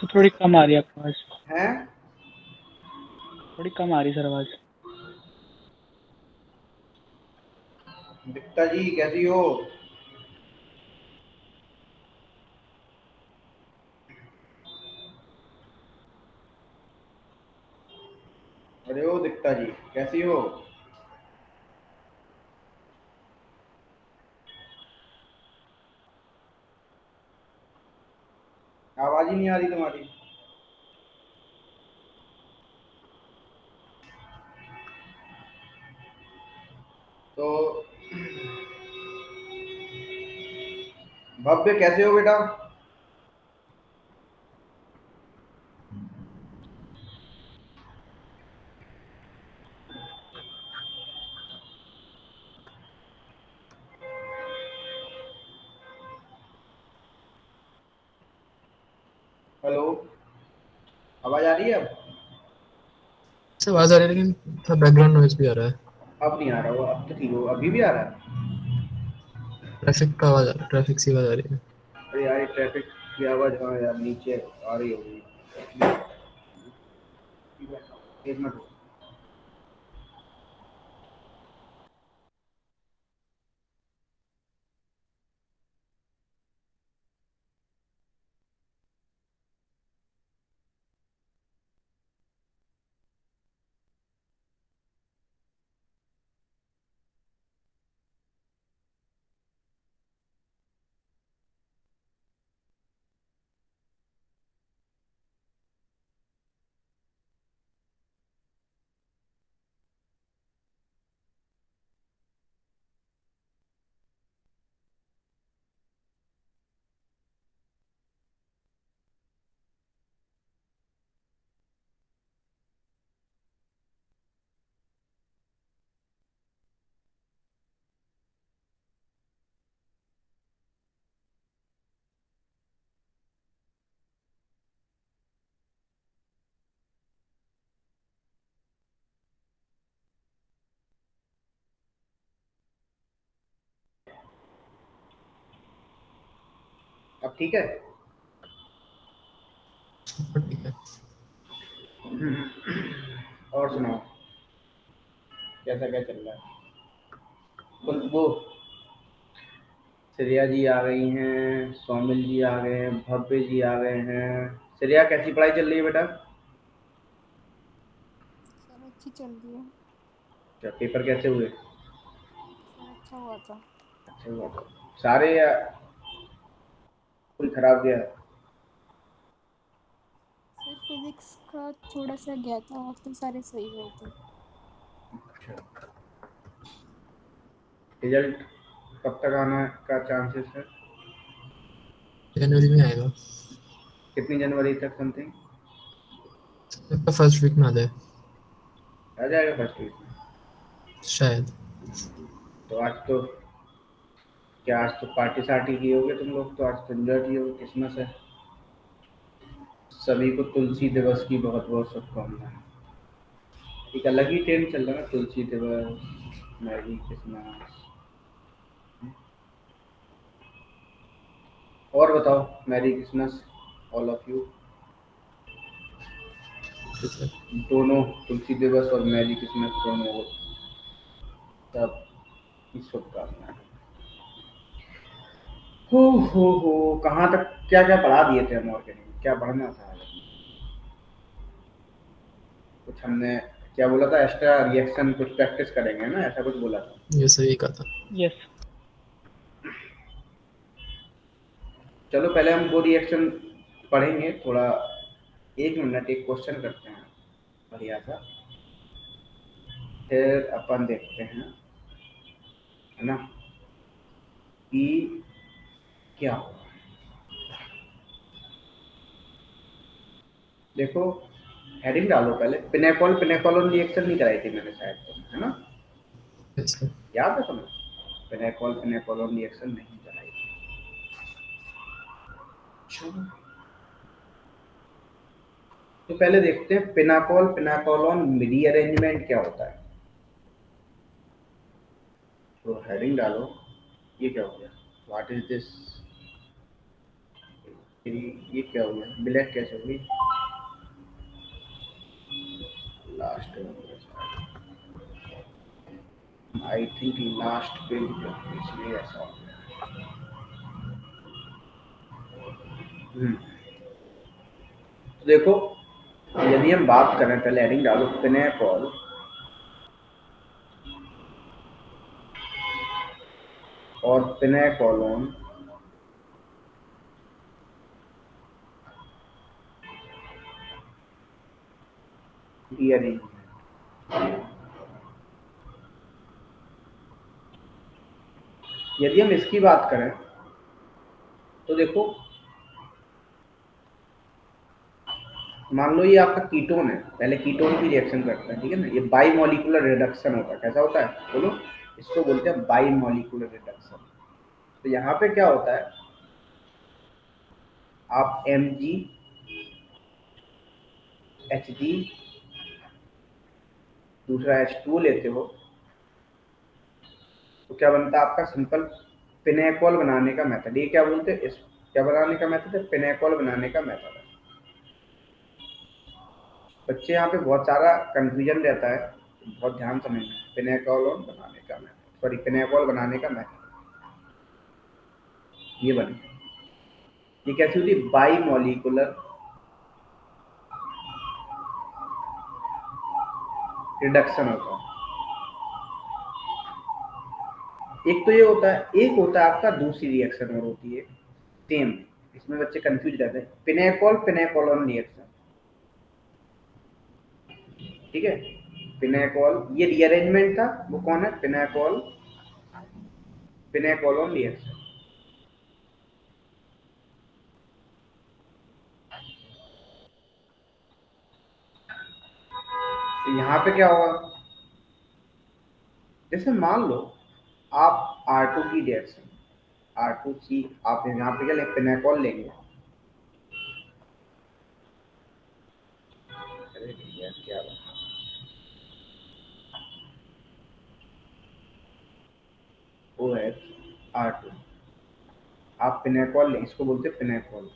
Sir थोड़ी कम आ रही है आपकी आवाज। हैं? थोड़ी कम आ रही सर आवाज। दीप्ता जी कैसी हो? अरे ओ दीप्ता जी कैसी हो? आवाज ही नहीं आ रही तुम्हारी। तो भव्य कैसे हो बेटा? हेलो, आवाज आ रही है अब? से आवाज आ रही है लेकिन थोड़ा बैकग्राउंड नॉइज भी आ रहा है। अब नहीं आ रहा हो? अब तो ठीक हो, अभी भी आ रहा है? ट्रैफिक का आवाज आ रहा है, ट्रैफिक से आवाज आ रही है। अरे यार ये ट्रैफिक की आवाज, हाँ यार नीचे आ रही होगी। एक मिनट रुको। अब ठीक है? ठीक है। और सुनाओ, कैसा क्या चल रहा है? वो श्रेया जी आ गई हैं, सौमिल जी आ गए हैं, भव्य जी आ गए हैं। श्रेया कैसी पढ़ाई चल रही है बेटा? सर अच्छी चल रही है। क्या पेपर कैसे हुए? सर अच्छा हुआ था। अच्छा हुआ था सारे या कोई खराब गया? सर फिजिक्स का थोड़ा सा गया था, बाकी सारे सही गए थे। अच्छा, रिजल्ट कब तक आना का चांसेस है? जनवरी में आएगा। कितनी जनवरी तक समथिंग? सबका फर्स्ट वीक में आ जाए आ जाएगा फर्स्ट वीक में? शायद। तो आज तो क्या, आज तो पार्टी सार्टी की होगे तुम लोग, तो आज तो एंजॉय की होगी, क्रिसमस है। सभी को तुलसी दिवस की बहुत बहुत शुभकामनाएं। एक अलग ही ट्रेंड चल रहा है ना, तुलसी दिवस, मैरी क्रिसमस। और बताओ, merry Christmas all of you. ठीक है। दोनों, तुलसी दिवस और मैरी क्रिसमस दोनों हो, सब की शुभकामनाएं। हो कहाँ तक क्या क्या पढ़ा दिए थे हम, और क्या पढ़ना था आज? कुछ हमने क्या बोला था, एक्स्ट्रा रिएक्शन कुछ प्रैक्टिस करेंगे ना, ऐसा कुछ बोला था। ये सही कहा था। यस। चलो पहले हम वो रिएक्शन पढ़ेंगे थोड़ा। एक मिनट, एक क्वेश्चन करते हैं बढ़िया सा, फिर अपन देखते हैं, है ना, कि क्या होगा। देखो, हेडिंग डालो पहले, पिनेकॉल पिनेकॉलोन रिएक्शन नहीं कराई थी मैंने शायद तुमने, है ना? ऐसा। याद है तुम्हें? पिनेकॉल पिनेकॉलोन रिएक्शन नहीं कराई थी। चलो, तो पहले देखते हैं पिनाकॉल पिनाकॉलोन रीअरेंजमेंट क्या होता है। तो हेडिंग डालो, ये क्या हो गया, व्हाट इज दिस? ये क्या हो गया, ब्लैक कैसे हो गई? Last I think last page पे इसलिए ऐसा हो गया। तो देखो, यदि हम बात करें, पहले हेडिंग डालो पिनेकॉल और पिनेकोलोन रीअरेंजमेंट। यदि हम इसकी बात करें तो देखो, मान लो ये आपका कीटोन है, पहले कीटोन की रिएक्शन करता है, ठीक है ना, ये बाई मॉलिक्यूलर रिडक्शन होता है। कैसा होता है बोलो? इसको बोलते हैं बाई मॉलिक्यूलर रिडक्शन। तो यहाँ पे क्या होता है, आप Mg Hg दूसरा H2 लेते हो तो क्या बनता है आपका सिंपल पिनेकॉल बनाने का मेथड। ये क्या बोलते हैं, इस क्या बनाने का मेथड है? पिनेकॉल बनाने का मेथड है। बच्चे यहाँ पे बहुत सारा कंफ्यूजन रहता है, बहुत ध्यान समझना। पिनेकॉल बनाने का मेथड, सॉरी पिनेकॉल बनाने का मेथड ये बने। ये कैसी होती है? बाई मॉलिक्यूलर रिडक्शन होता है। एक तो ये होता है, एक होता है आपका दूसरी रिएक्शन और होती है सेम। इसमें बच्चे कंफ्यूज रहते हैं, पिनेकॉल पिनेकोलोन रिएक्शन, ठीक है। पिनेकॉल ये रीअरेंजमेंट था, वो कौन है? Pinacol pinacolone reaction. तो यहाँ पे क्या होगा, जैसे मान लो आप R2 की रिएक्शन R2C, आप यहाँ पे क्या लेंगे? पिनेकॉल लेंगे। अरे भैया क्या बात, OH R2, आप पिनेकॉल लें, इसको बोलते हैं पिनेकॉल,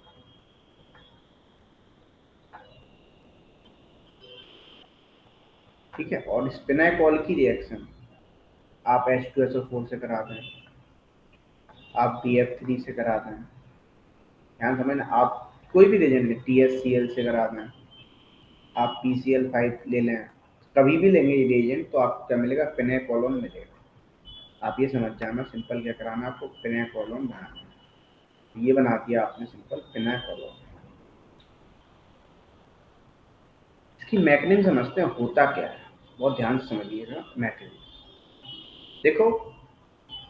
ठीक है। और इस पिनेकॉल की रिएक्शन आप H2SO4 से करा दें, आप BF3 से करा दें, ध्यान समझना, आप कोई भी रिएजेंट लें, TSCl से करा दें, आप PCl5 ले लें, कभी भी लेंगे ये रिएजेंट तो आपको क्या मिलेगा? पिनेकोलोन मिलेगा। आप ये समझ जाना, सिंपल क्या कराना आपको? पिनेकोलोन बनाना। ये बना दिया आपने सिंपल पिनेकोलोन। इसकी मैकेनिज्म समझते हैं, होता क्या है, बहुत ध्यान से समझिएगा मैकेनिज्म। देखो,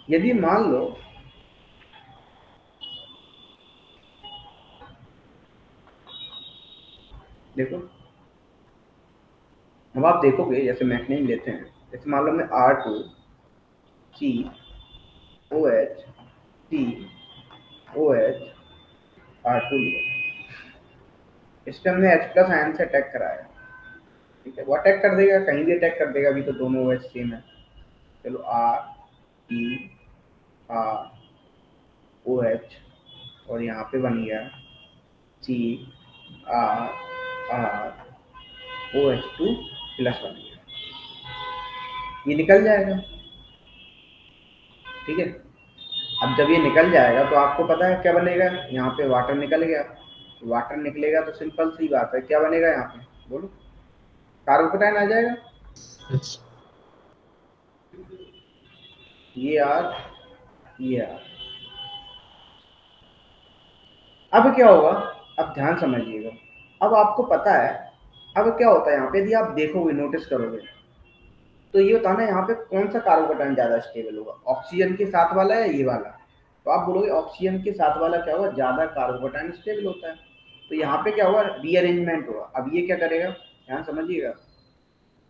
यदि मान लो देखो अब आप देखोगे, जैसे मैकेनिज्म लेते हैं, जैसे मान लो मैं R2C OH C OH R2 लिया, इस पे हमने H प्लस आयन से अटैक कराया, ठीक है। वो अटैक कर देगा, कहीं भी अटैक कर देगा, अभी तो दोनों OH सेम है। चलो ReOH और यहाँ पे बन गया CrROH2 प्लस बन गया, ये निकल जाएगा, ठीक है। अब जब ये निकल जाएगा तो आपको पता है क्या बनेगा, यहाँ पे वाटर निकल गया। वाटर निकलेगा तो सिंपल सी बात है, क्या बनेगा यहाँ पे बोलो? कार्बोकेटाइन आ जाएगा। Yes. ये R ये R। अब क्या होगा, अब ध्यान समझिएगा, अब आपको पता है अब क्या होता है यहाँ पे, यदि आप देखोगे, नोटिस करोगे, तो ये होता है ना, यहाँ पे कौन सा कार्बोकेटाइन ज्यादा स्टेबल होगा, ऑक्सीजन के साथ वाला या ये वाला? तो आप बोलोगे ऑक्सीजन के साथ वाला क्या होगा, ज्यादा कार्बोकेटाइन स्टेबल होता है। तो यहाँ पे क्या हुआ, रीअरेंजमेंट हुआ। अब ये क्या करेगा, ध्यान समझिएगा,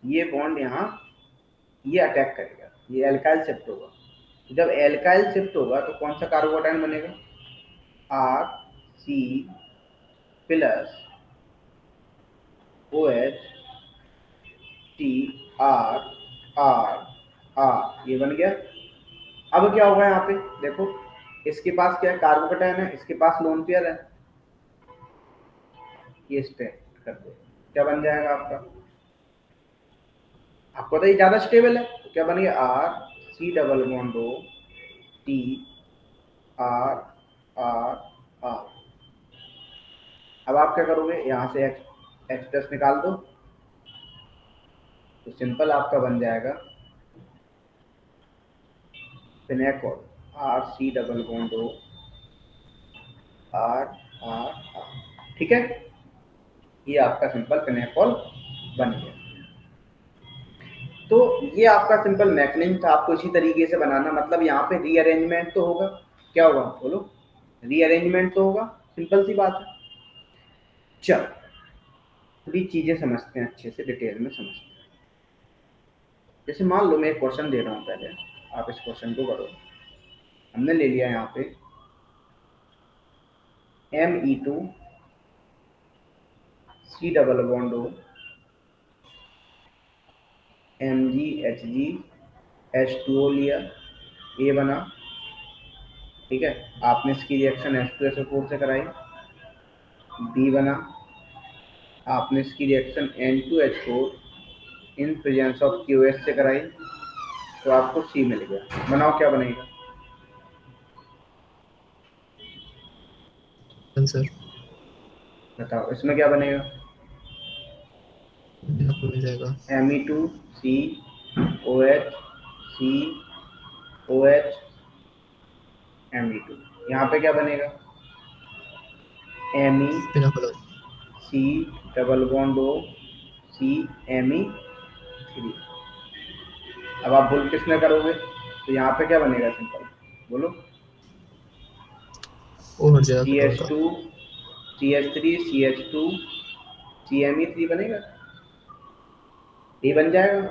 ये बॉन्ड यहाँ ये अटैक करेगा, ये एल्काइल शिफ्ट होगा। जब एल्काइल शिफ्ट होगा तो कौन सा कार्बोकेटाइन बनेगा? RC प्लस OH TRR, ये बन गया। अब क्या होगा यहाँ पे देखो, इसके पास क्या है? कार्बोकेटाइन है, इसके पास लोन पेयर है, ये स्टेट कर दो, क्या बन जाएगा आपका? आपको तो ये ज्यादा स्टेबल है, तो क्या बनेगा? R C double bond O T R R R. अब आप क्या करोगे, यहाँ से एक्स प्लस निकाल दो, तो सिंपल आपका बन जाएगा फिनेकोल R C double bond O R R R. ठीक है, ये आपका सिंपल फिनेकोल बन गया। तो ये आपका सिंपल मैकेनिज्म था, आपको इसी तरीके से बनाना, मतलब यहाँ पे रीअरेंजमेंट तो होगा, क्या होगा बोलो? रीअरेंजमेंट तो होगा, सिंपल सी बात है। चल थोड़ी चीजें समझते हैं, अच्छे से डिटेल में समझते हैं। जैसे मान लो मैं एक क्वेश्चन दे रहा हूँ, पहले आप इस क्वेश्चन को करो। हमने ले लिया यहाँ पे Me2 C double bond O MgHgH2O लिया, ए बना। ठीक है, आपने इसकी रिएक्शन H2SO4 से कराई, बी बना। आपने इसकी reaction N2H4 in presence of QH से कराई, तो आपको सी मिल गया। बनाओ क्या बनेगा? आंसर बताओ इसमें क्या बनेगा? आपको मिल जाएगा Me2 C OH C OH Me2। यहाँ पे क्या बनेगा? Me फिनाकोल C double bond O C Me3। अब आप बोल किसमें करोगे, तो यहाँ पे क्या बनेगा? सिंपल बोलो। ओ हट जाएगा सी केटोन एच का। Two C H three C H two CMe3 बनेगा, ये बन जाएगा।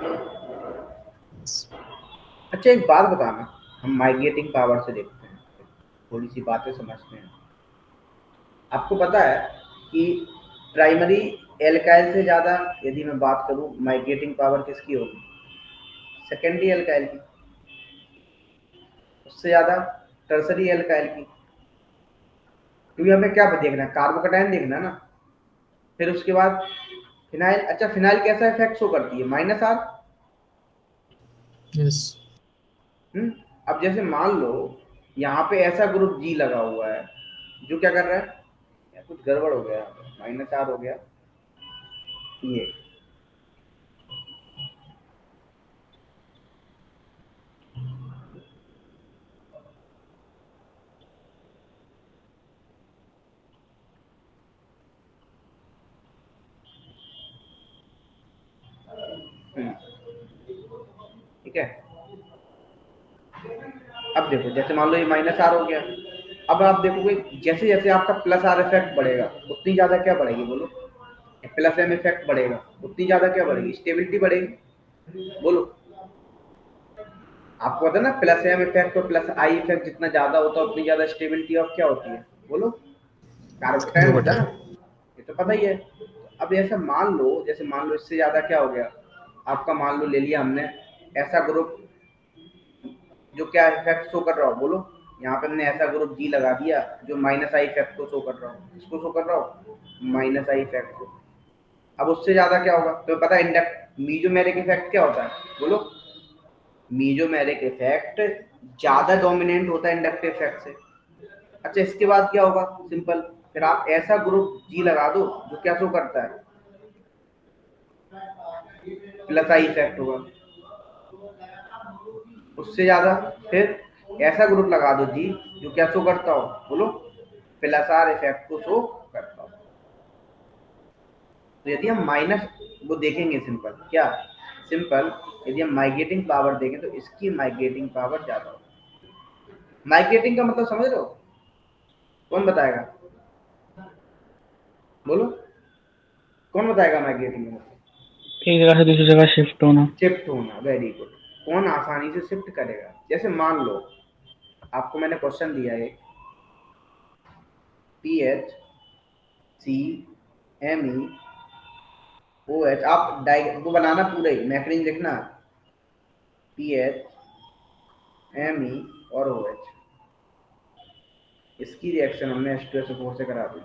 अच्छा एक बात बताना, हम माइग्रेटिंग पावर से देखते हैं, थोड़ी सी बातें समझते हैं। आपको पता है कि प्राइमरी एल्काइल से ज़्यादा यदि मैं बात करूं, माइग्रेटिंग पावर किसकी होगी? सेकेंडरी एल्काइल की। उससे ज़्यादा टर्सरी एल्काइल की। क्योंकि हमें क्या देखना है? कार्बोकैटायन देखना है ना। फिर उसके बाद फिनाइल। अच्छा फिनाइल कैसा इफेक्ट शो करती है? -R। यस अब जैसे मान लो यहाँ पे ऐसा ग्रुप G लगा हुआ है जो क्या कर रहा है, या कुछ गड़बड़ हो गया, -R हो गया ये। ठीक है, अब देखो जैसे मान लो ये -R हो गया। अब आप देखोगे जैसे जैसे आपका +R इफेक्ट बढ़ेगा उतनी ज्यादा क्या बढ़ेगी बोलो? +M इफेक्ट बढ़ेगा उतनी ज्यादा क्या बढ़ेगी? स्टेबिलिटी बढ़ेगी। बोलो, आपको पता है ना +M इफेक्ट और +I इफेक्ट जितना ज्यादा होता है उतनी ज्यादा स्टेबिलिटी ऑफ क्या होती है? बोलो, कार्बोकैटायन होता है ना, ये तो पता ही है। अब ऐसा मान लो, जैसे मान लो इससे ज्यादा क्या हो गया आपका, मान लो ले लिया हमने ऐसा ग्रुप जो क्या इफेक्ट शो कर रहा हो, बोलो। यहाँ पे हमने ऐसा ग्रुप G लगा दिया जो -I इफेक्ट को शो कर रहा हो। इसको शो कर रहा हो -I इफेक्ट को। अब उससे ज्यादा क्या होगा? तो पता है इंडक्ट मीजोमेरिक इफेक्ट क्या होता है? बोलो, मीजोमेरिक इफेक्ट ज्यादा डोमिनेंट होता है इंडक्टिव इफेक्ट से। अच्छा इसके बाद क्या होगा? सिंपल, फिर आप ऐसा ग्रुप G लगा दो जो क्या शो करता है? +I इफेक्ट होगा। उससे ज्यादा फिर ऐसा ग्रुप लगा दो G जो क्या शो करता हो? बोलो, +R इफेक्ट को शो करता हो। तो यदि हम माइनस वो देखेंगे, सिंपल क्या, सिंपल यदि हम माइग्रेटिंग पावर देखें तो इसकी माइग्रेटिंग पावर ज्यादा होगी। माइग्रेटिंग का मतलब समझ रहे हो? कौन बताएगा? बोलो, कौन बताएगा माइग्रेटिंग का मतलब? एक जगह से दूसरी जगह शिफ्ट होना। शिफ्ट होना, वेरी गुड। कौन आसानी से शिफ्ट करेगा? जैसे मान लो आपको मैंने क्वेश्चन दिया है, PH CMeOH, आप वो बनाना पूरा ही मैकेनिज्म लिखना, PH Me और OH, इसकी रिएक्शन हमने H2SO4 से करा दी।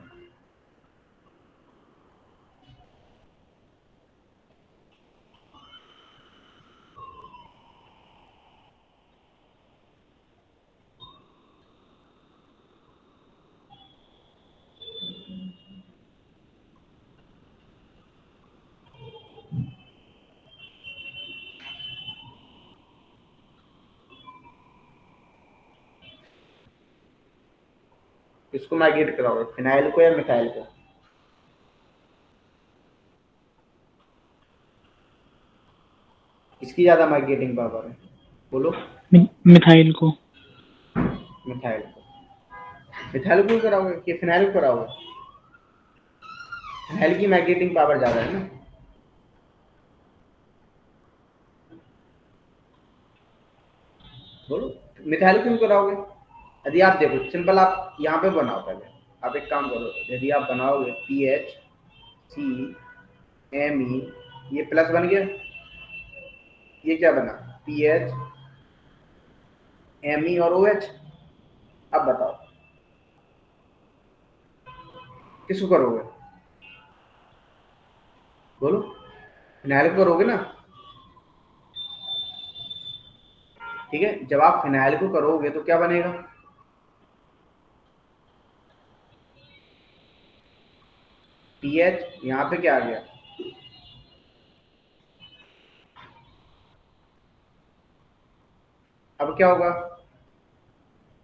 किसको माइग्रेट कराओगे, फिनाइल को या मिथाइल को? किसकी ज्यादा माइग्रेटिंग पावर है, बोलो? मिथाइल को। मिथाइल को। मिथाइल को कराओगे कि फिनाइल को कराओगे? फिनाइल की माइग्रेटिंग पावर ज्यादा है ना। बोलो, मिथाइल क्यों कराओगे? यदि आप देखो सिंपल, आप यहाँ पे बनाओ पहले, आप एक काम करो, यदि आप बनाओगे PHCME, ये प्लस बन गया, ये क्या बना, PHME और OH। अब बताओ किसको करोगे, बोलो? फिनाइल को करोगे ना, ठीक है। जब आप फिनाइल को करोगे तो क्या बनेगा, पीएच यहाँ पे क्या आ गया, अब क्या होगा,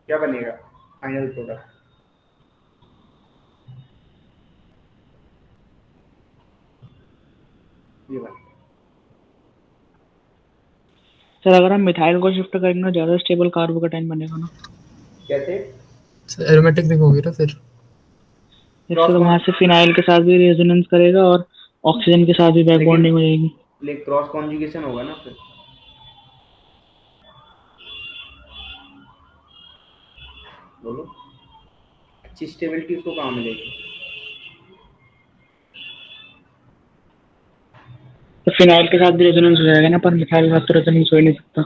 क्या बनेगा फाइनल प्रोडक्ट, ये बनेगा। सर अगर हम मिथाइल को शिफ्ट करेंगे ना, ज्यादा स्टेबल कार्बोकेटाइन बनेगा ना। कैसे? एरोमेटिक रिंग होगी ना फिर। जैसे तो वहां से फिनाइल के साथ भी रेजोनेंस करेगा और ऑक्सीजन के साथ भी बैक बॉन्डिंग हो जाएगी। लेकिन क्रॉस कॉन्जुगेशन होगा ना फिर, बोलो? अच्छी स्टेबिलिटी उसको कहाँ मिलेगी? तो फिनाइल के साथ भी रेजोनेंस हो जाएगा ना, पर मिथाइल के साथ तो रेजोनेंस हो ही नहीं सकता।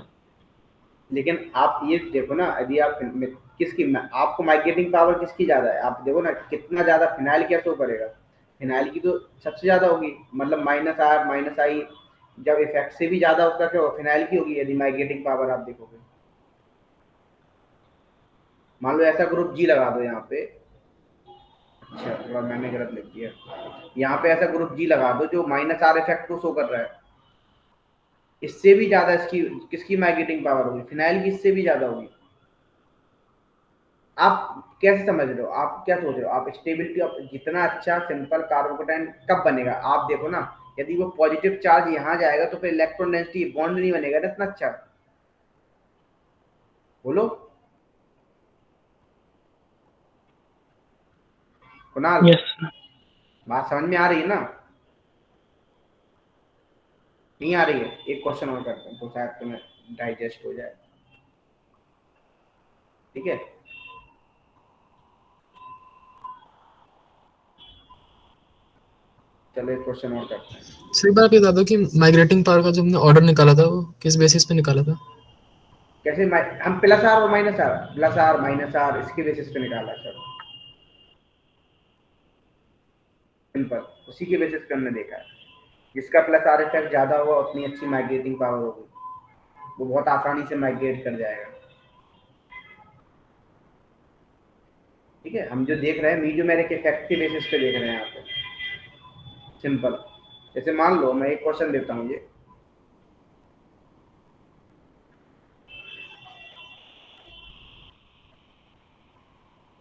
लेकिन आप ये देखो ना, यदि आप किसकी, आपको माइग्रेटिंग पावर किसकी ज्यादा है, आप देखो ना कितना ज्यादा फिनाइल क्या शो करेगा, फिनाइल की तो सबसे ज्यादा होगी, मतलब -R -I, जब इफेक्ट से भी ज्यादा उसका क्या होगा, फिनाइल की होगी यदि माइग्रेटिंग पावर आप देखोगे। मान लो ऐसा ग्रुप जी लगा दो यहाँ पे, अच्छा थोड़ा मैंने गलत लिख दिया, यहाँ पे ऐसा ग्रुप जी लगा दो जो -R इफेक्ट को शो कर रहा है, इससे भी ज्यादा इसकी किसकी माइग्रेटिंग पावर होगी, फिनाइल की इससे भी ज्यादा होगी। आप कैसे समझ रहे हो, आप क्या सोच रहे हो, आप स्टेबिलिटी ऑफ जितना अच्छा सिंपल कार्बोकेटाइन कब बनेगा, आप देखो ना, यदि वो पॉजिटिव चार्ज यहाँ जाएगा तो फिर इलेक्ट्रॉन डेंसिटी बॉन्ड नहीं बनेगा ना इतना अच्छा, बोलो कुणाल? यस। बात समझ में आ रही है ना, नहीं आ रही है? एक क्वेश्चन और करते हैं तो शायद तुम्हें डाइजेस्ट हो जाए, ठीक है? चलो एक क्वेश्चन और करते हैं। सर एक बार आप ये बता दो कि माइग्रेटिंग पावर का जो हमने ऑर्डर निकाला था वो किस बेसिस पे निकाला था? कैसे हम +R और -R, +R -R इसके बेसिस पे निकाला सर, सिंपल उसी के बेसिस पे हमने देखा है, जिसका +R इफेक्ट ज्यादा होगा उतनी अच्छी माइग्रेटिंग पावर होगी, वो बहुत आसानी से माइग्रेट कर जाएगा, ठीक है। हम जो देख रहे हैं मीजोमेरिक इफेक्ट के बेसिस पे देख रहे हैं यहाँ पे, सिंपल। जैसे मान लो मैं एक क्वेश्चन देता हूँ, ये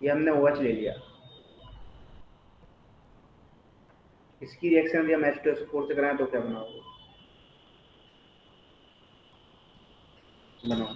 हमने OH ले लिया, इसकी रिएक्शन यदि हम H2SO4 से कराएं तो क्या बनाओगे, बनाओ?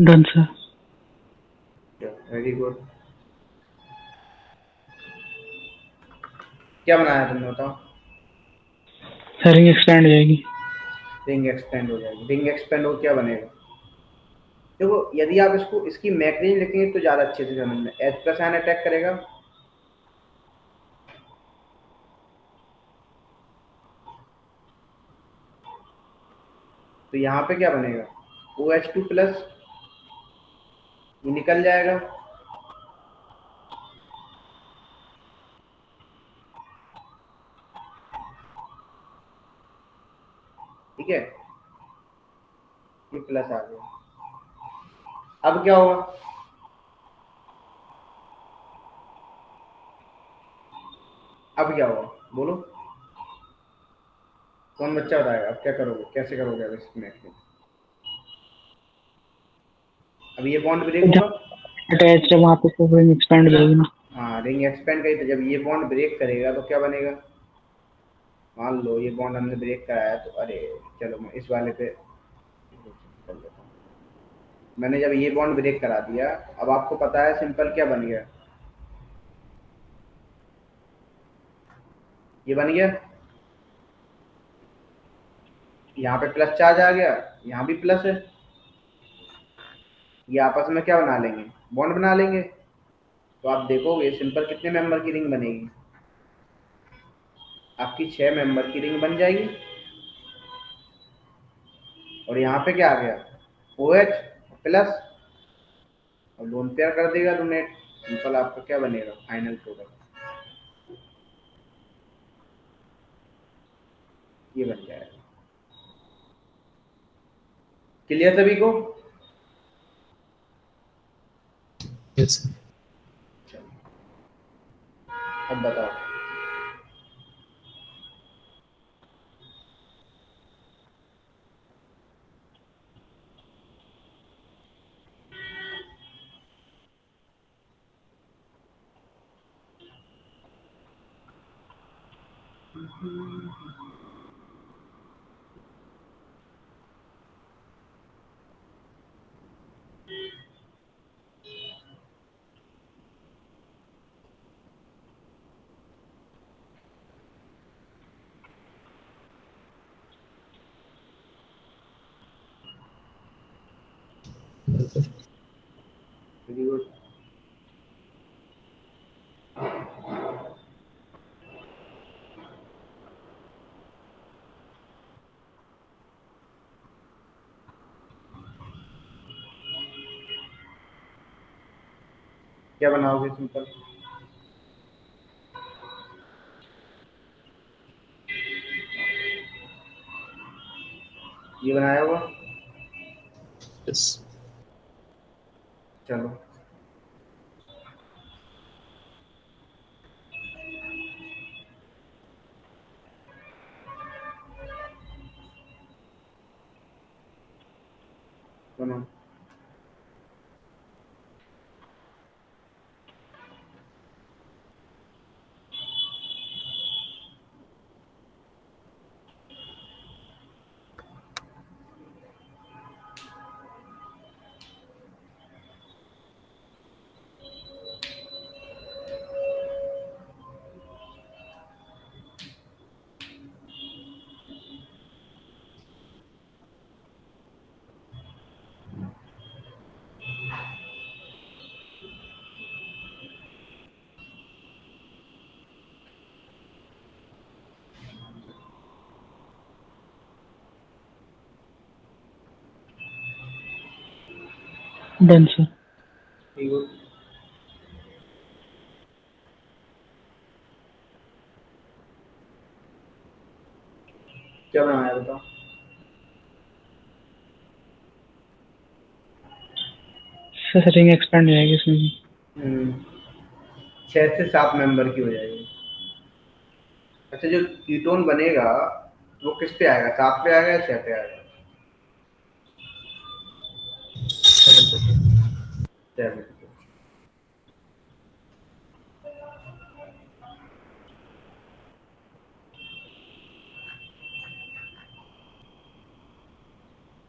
Done sir. Very good. क्या बनाया तुमने बताओ? सर रिंग एक्सपेंड हो जाएगी। रिंग एक्सपेंड हो जाएगी। रिंग एक्सपेंड हो क्या बनेगा? देखो यदि आप इसको इसकी मैक रेंज लिखेंगे तो ज़्यादा अच्छे से समझ में। एच प्लस आयन अटैक करेगा, तो यहाँ पे क्या बनेगा? OH2 प्लस, ये निकल जाएगा। ठीक है, ये प्लस आ गया। अब क्या होगा? अब क्या होगा बोलो? कौन बच्चा बताएगा? अब क्या करोगे, कैसे करोगे अब इसमें? अब ये बॉन्ड ब्रेक होगा। अटैच है वहाँ पे तो रिंग एक्सपेंड हो जाएगी ना। हाँ, रिंग एक्सपेंड करी, तो जब ये बॉन्ड ब्रेक करेगा तो क्या बनेगा? मान लो ये बॉन्ड हमने ब्रेक कराया, तो अरे चलो मैं इस वाले पे कर लेता हूँ। मैंने जब ये बॉन्ड ब्रेक करा दिया, अब आपको पता है सिंपल क्या बन गया? ये बन गया, यहाँ पे प्लस चार्ज आ गया, यहाँ भी प्लस है। ये आपस में क्या बना लेंगे? बॉन्ड बना लेंगे। तो आप देखोगे सिंपल कितने मेंबर की रिंग बनेगी? आपकी 6 मेंबर की रिंग बन जाएगी। और यहाँ पे क्या आ गया? OH प्लस, और लोन पेयर कर देगा डोनेट। सिंपल आपका क्या बनेगा फाइनल प्रोडक्ट? ये बन जाएगा। क्लियर सभी को? यस। चलो, अब बताओ। Very good. क्या बनाओगे सिंपल? ये बनाया होगा। यस। चलो, बनाओ। Done sir. Very good. क्या बनाया बताओ? सर रिंग एक्सपेंड हो जाएगी इसमें भी। 6 से 7 मेंबर की हो जाएगी। अच्छा, जो कीटोन बनेगा वो किस पे आएगा? 7 पे आएगा या 6 पे आएगा? 6 पे।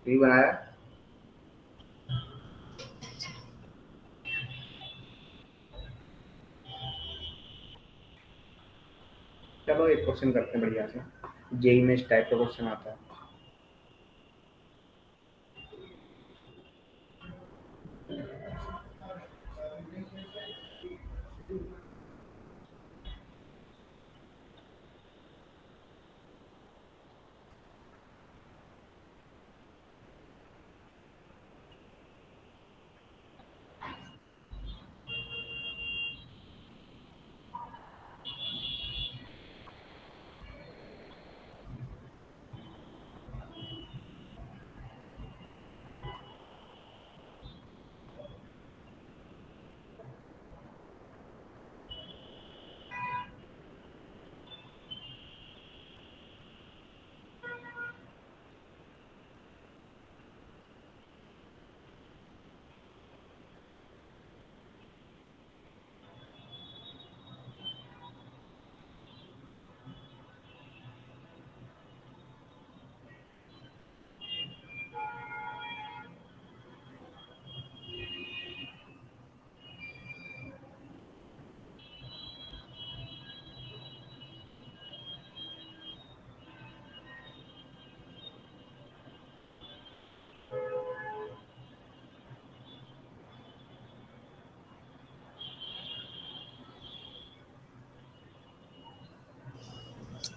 यही बनाया। चलो एक क्वेश्चन करते हैं बढ़िया से, जेई में इस टाइप का क्वेश्चन आता है।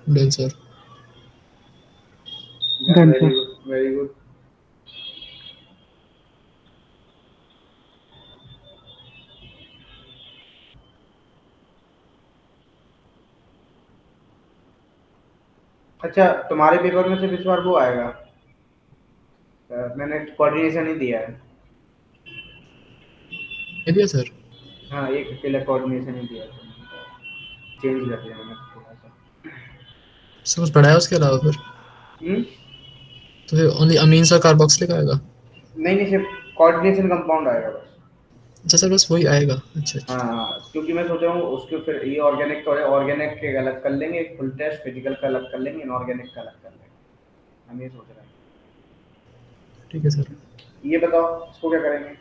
Done sir. Done, very sir. Good very good. अच्छा, तुम्हारे पेपर में सिर्फ इस बार वो आएगा, मैंने कोऑर्डिनेशन ही दिया है। ये दिया सर। हाँ, एक अकेला कोऑर्डिनेशन ही दिया है, चेंज कर दिया मैंने थोड़ा सा। सर कुछ पढ़ाया उसके अलावा फिर? हम्म? तो फिर ओनली अमीन सर कार्बोक्सिलिक आएगा? नहीं नहीं, सिर्फ कोऑर्डिनेशन कंपाउंड आएगा बस। अच्छा सर, बस वही आएगा। अच्छा अच्छा। हाँ, क्योंकि मैं सोच रहा हूँ उसके फिर ये ऑर्गेनिक तो है, ऑर्गेनिक के अलग कर लेंगे, एक फुल टेस्ट फिजिकल का अलग कर लेंगे, इनऑर्गेनिक का अलग कर लेंगे, हम ये सोच रहे ठीक है सर। हैं। ये बताओ इसको क्या करेंगे?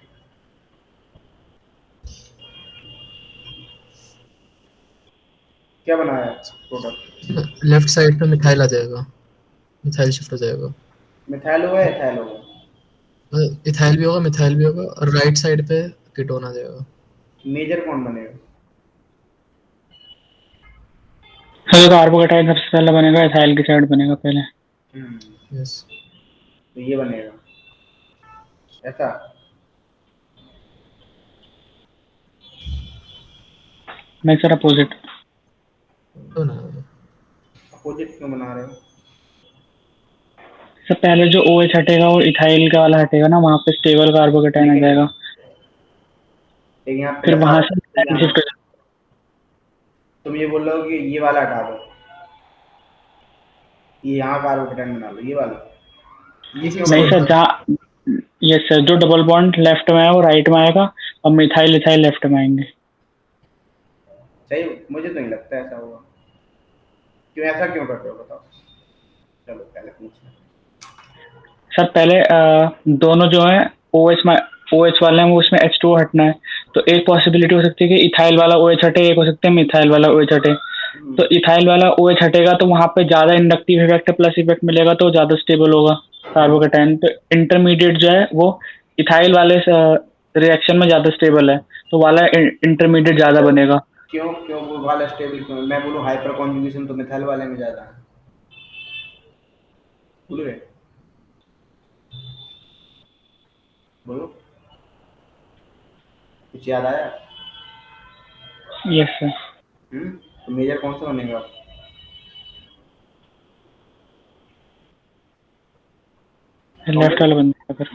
क्या बनाया है प्रोडक्ट? लेफ्ट साइड पे मिथाइल आ जाएगा, मिथाइल शिफ्ट हो जाएगा। मिथाइल होगा या इथाइल होगा? इथाइल भी होगा, मिथाइल भी होगा, और राइट साइड पे कीटोन आ जाएगा। मेजर कौन बनेगा? सर कार्बोकेटाइन सबसे पहले बनेगा, इथाइल की साइड बनेगा पहले। यस। तो ये बनेगा ऐसा। नहीं सर, अपोजिट। तो ना, अपोजिट क्यों बना रहे हो? सर पहले जो OH हटेगा वो इथाइल का वाला हटेगा ना, वहाँ पे स्टेबल कार्बोकेटाइन आ लेकिन जाएगा। लेकिन यहाँ फिर प्लस वहां से मिथाइल यहाँ शिफ्ट हो जाएगा। तुम ये बोल रहे हो कि ये वाला हटा दो, ये यहाँ कार्बोकेटाइन बना लो, ये वाला, ये नहीं क्यों नहीं सर, सर, बनेगा? जहाँ, ये सर जो डबल बॉन्ड लेफ्ट में है वो राइट में आएगा, और मिथाइल इथाइल लेफ्ट में आएंगे। सही, मुझे तो नहीं लगता ऐसा होगा। क्यों, ऐसा क्यों कर रहे हो बताओ? चलो पहले पूछना। सर पहले दोनों जो है OH में, OH वाले हैं वो, उसमें H2O हटना है। तो एक पॉसिबिलिटी हो सकती है कि इथाइल वाला OH हटे, एक हो सकता है मिथाइल वाला OH हटे। तो इथाइल वाला OH हटेगा तो वहां पे ज्यादा इंडक्टिव इफेक्ट प्लस इफेक्ट मिलेगा, तो ज्यादा स्टेबल होगा कार्बोकेटाइन। तो इंटरमीडिएट जो है वो इथाइल वाले रिएक्शन में ज्यादा स्टेबल है, तो वाला इंटरमीडिएट ज्यादा बनेगा। क्यों क्यों वो वाला स्टेबल क्यों? मैं बोलूँ हाइपर कॉन्जुगेशन तो मिथाइल वाले में ज्यादा है, भूल गए? बोलो, कुछ याद आया? Yes sir. तो मेजर कौन सा बनेगा? लेफ्ट वाला बनेगा फिर।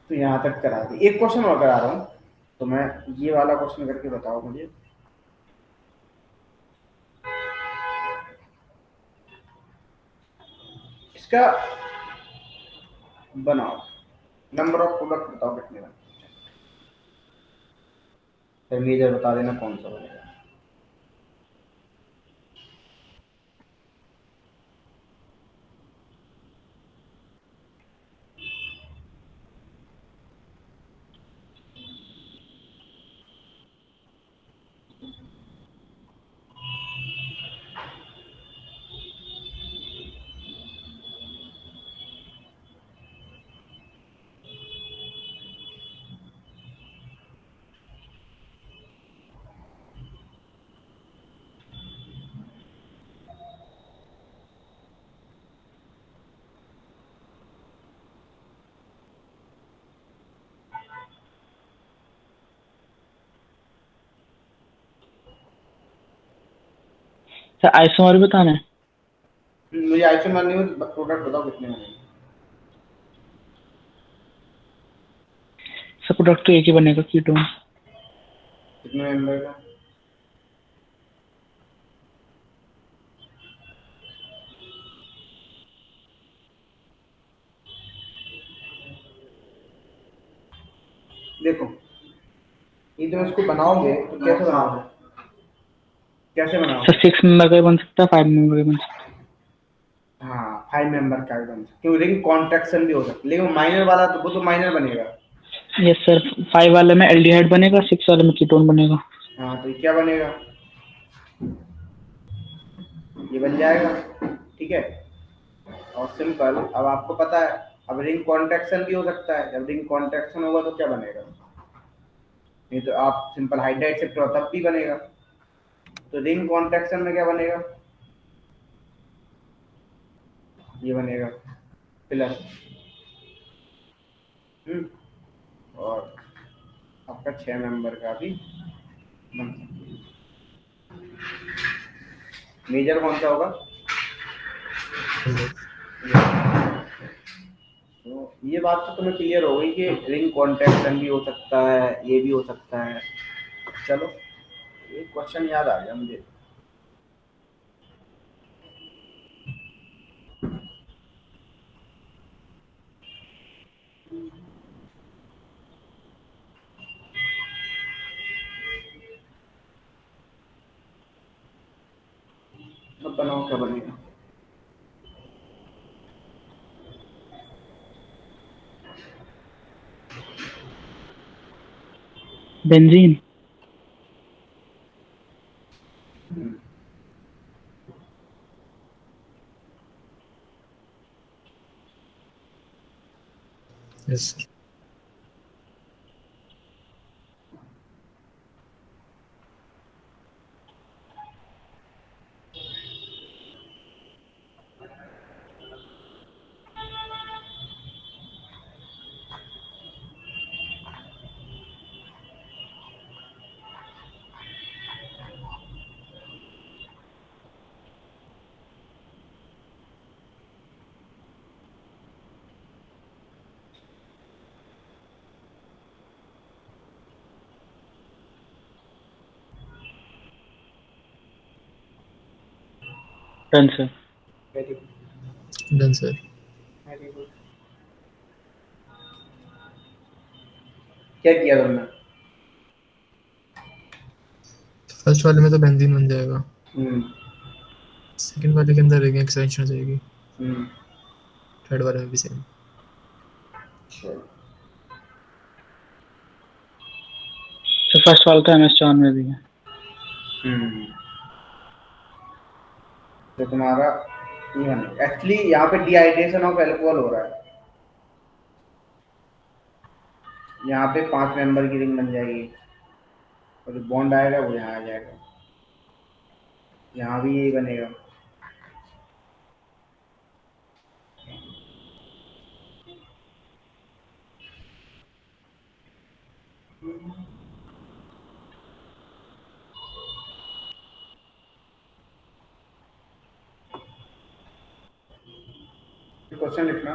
तो यहाँ तक करा दी, एक क्वेश्चन और करा रहा हूँ, तो मैं ये वाला क्वेश्चन करके बताओ मुझे। इसका बनाओ, नंबर ऑफ प्रोडक्ट बताओ कितने बने, फिर मेजर बता देना कौन सा बनेगा। सर आइसोमर बताना है। मुझे आइसोमर नहीं, प्रोडक्ट बताओ कितने में। सर प्रोडक्ट तो एक ही बनेगा, कीटोन। कितने मेंबर का? देखो, ये तुम इसको बनाओगे तो कैसे बनाओगे? कैसे सर बनाओगे? 6 मेंबर का भी बन सकता है, 5 मेंबर का भी बन सकता हाँ, 5 मेंबर का भी बन सकता है, क्यों रिंग कॉन्ट्रैक्शन भी हो सकता है, लेकिन माइनर वाला तो वो तो माइनर बनेगा। है। यस सर, 5 वाले में एल्डिहाइड बनेगा, 6 वाले में कीटोन बनेगा। हाँ, तो ये क्या बनेगा? ये बन जाएगा, ठीक है। और सिंपल, अब आपको पता है, अब रिंग कॉन्ट्रैक्शन भी हो सकता है। जब रिंग कॉन्ट्रैक्शन होगा तो क्या बनेगा? नहीं तो आप सिंपल हाइड्राइड से तब भी बनेगा। तो रिंग कॉन्ट्रैक्शन में क्या बनेगा? ये बनेगा प्लस, और आपका 6 मेंबर का भी बन सकता है। मेजर कौन सा होगा? तो ये बात तो तुम्हें क्लियर हो गई कि रिंग कॉन्ट्रैक्शन भी हो सकता है, ये भी हो सकता है। चलो, एक क्वेश्चन याद आ गया मुझे। अब बनाओ क्या बनेगा। Benzene. Yes. Done sir. Very done sir. Good. क्या किया तुमने? फर्स्ट वाले में तो बेंजीन बन जाएगा, हम्म सेकंड वाले के अंदर रिंग एक्सटेंशन हो जाएगी, हम्म थर्ड वाले में भी सेम। चलो। तो फर्स्ट वाला तो MS4 में भी है। हम्म तो तुम्हारा ये एक्चुअली यहाँ पे डिहाइड्रेशन ऑफ एल्कोहल हो रहा है। यहाँ पे 5 मेंबर की रिंग बन जाएगी, और जो बॉन्ड आएगा वो यहाँ आ जाएगा। यहाँ भी यही बनेगा। क्वेश्चन लिखना।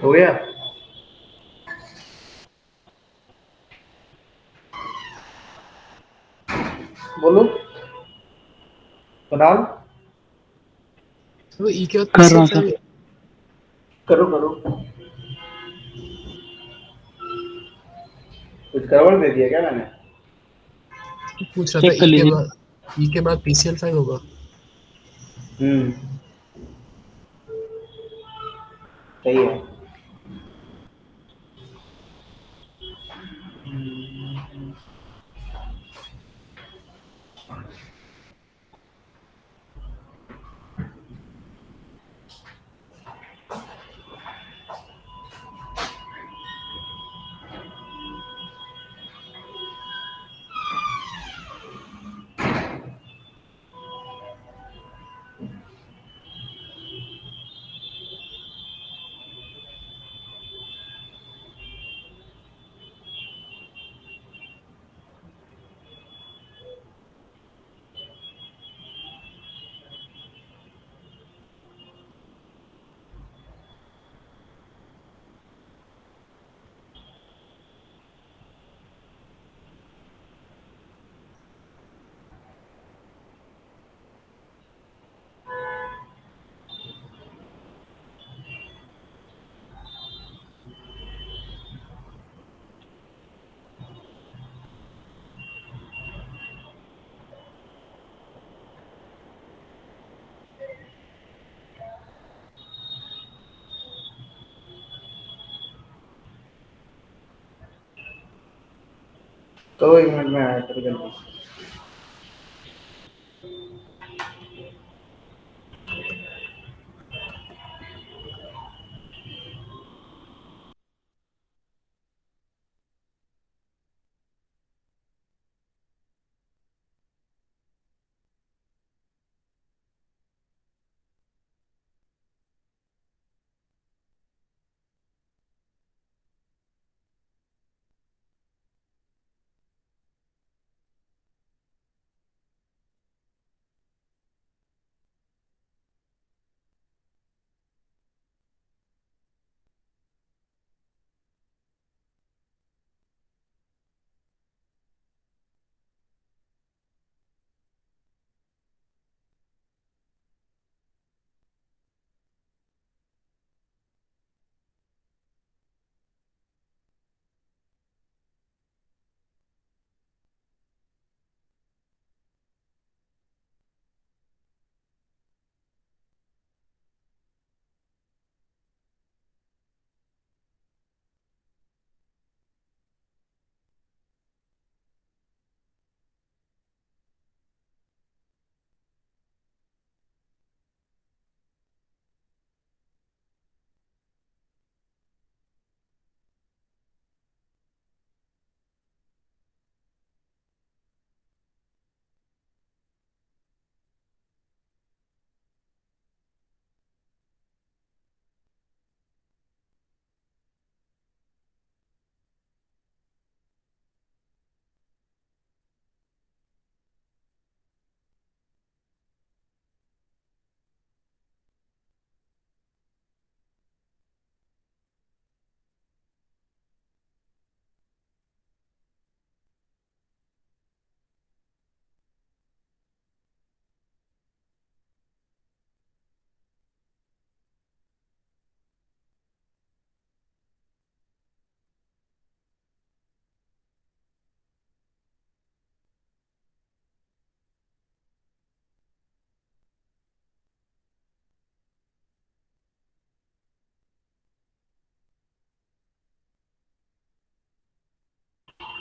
हो गया। बोलो कुणाल। तो ई के बाद कर रहा पीसीएल हूँ सर। 5 करो करो। कुछ गड़बड़ दे दिया क्या मैंने? पूछ रहा था, चेक कर लीजिए। ई के बाद पीसीएल 5 होगा। हम्म, सही है। तो 1 मिनट में आया करो जल्दी।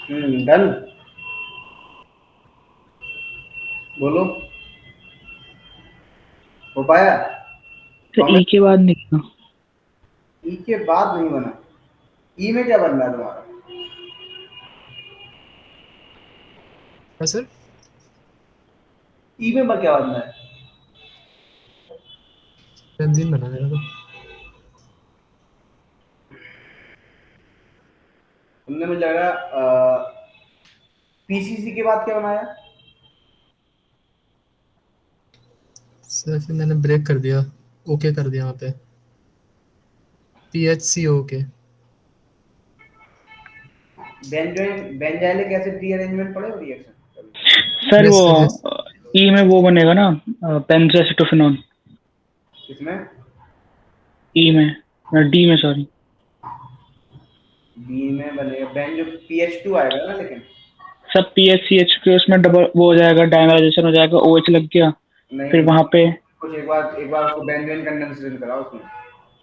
डन। बोलो। हो पाया? तो ई कमेंट। के बाद निकला। ई के बाद नहीं बना। ई में क्या बनना है तुम्हारा? है सर। ई में क्या बनना है? बेंजीन बना मेरा तो। तुमने मुझे लगा पीसीसी के बाद क्या बनाया? सर फिर मैंने ब्रेक कर दिया, ओके कर दिया वहाँ पे। PHCO के बेंजाइलिक एसिड रीअरेंजमेंट पढ़े हो रिएक्शन कभी? सर यस वो सर यस ई में वो बनेगा ना, बेंजोएसिटोफेनॉन। किसमें? ई में, डी में सॉरी। बी में बनेगा बेंजो PH2 आएगा ना, लेकिन सब PHCH के उसमें डबल वो हो जाएगा, डायमेराइजेशन हो जाएगा, OH लग गया, फिर नहीं, वहां पे। कुछ एक बार उसको बेंजोइन कंडेंसेशन कराओ उसमें,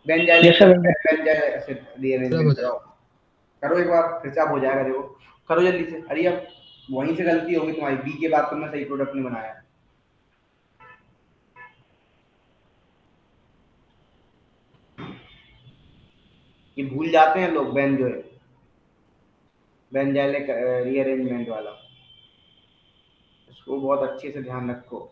benzylic yes sir. Benzyl acid खराब हो रीअरेंजमेंट कराओ। जाएगा। करो एक बार, फिर से आप हो जाएगा, देखो करो जल्दी से। अरे अब वहीं से गलती होगी तुम्हारी, बी के बाद तुमने सही प्रोडक्ट नहीं बनाया। ये भूल जाते हैं लोग, बेंजाइलिक रीअरेंजमेंट वाला, इसको बहुत अच्छे से ध्यान रखो।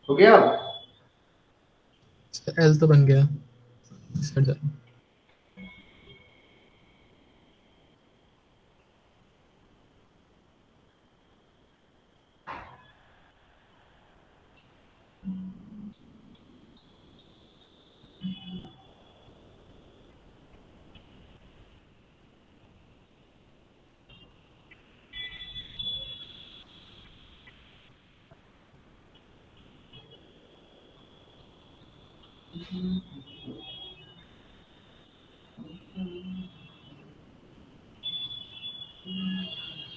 हो गया? एल तो बन गया सर।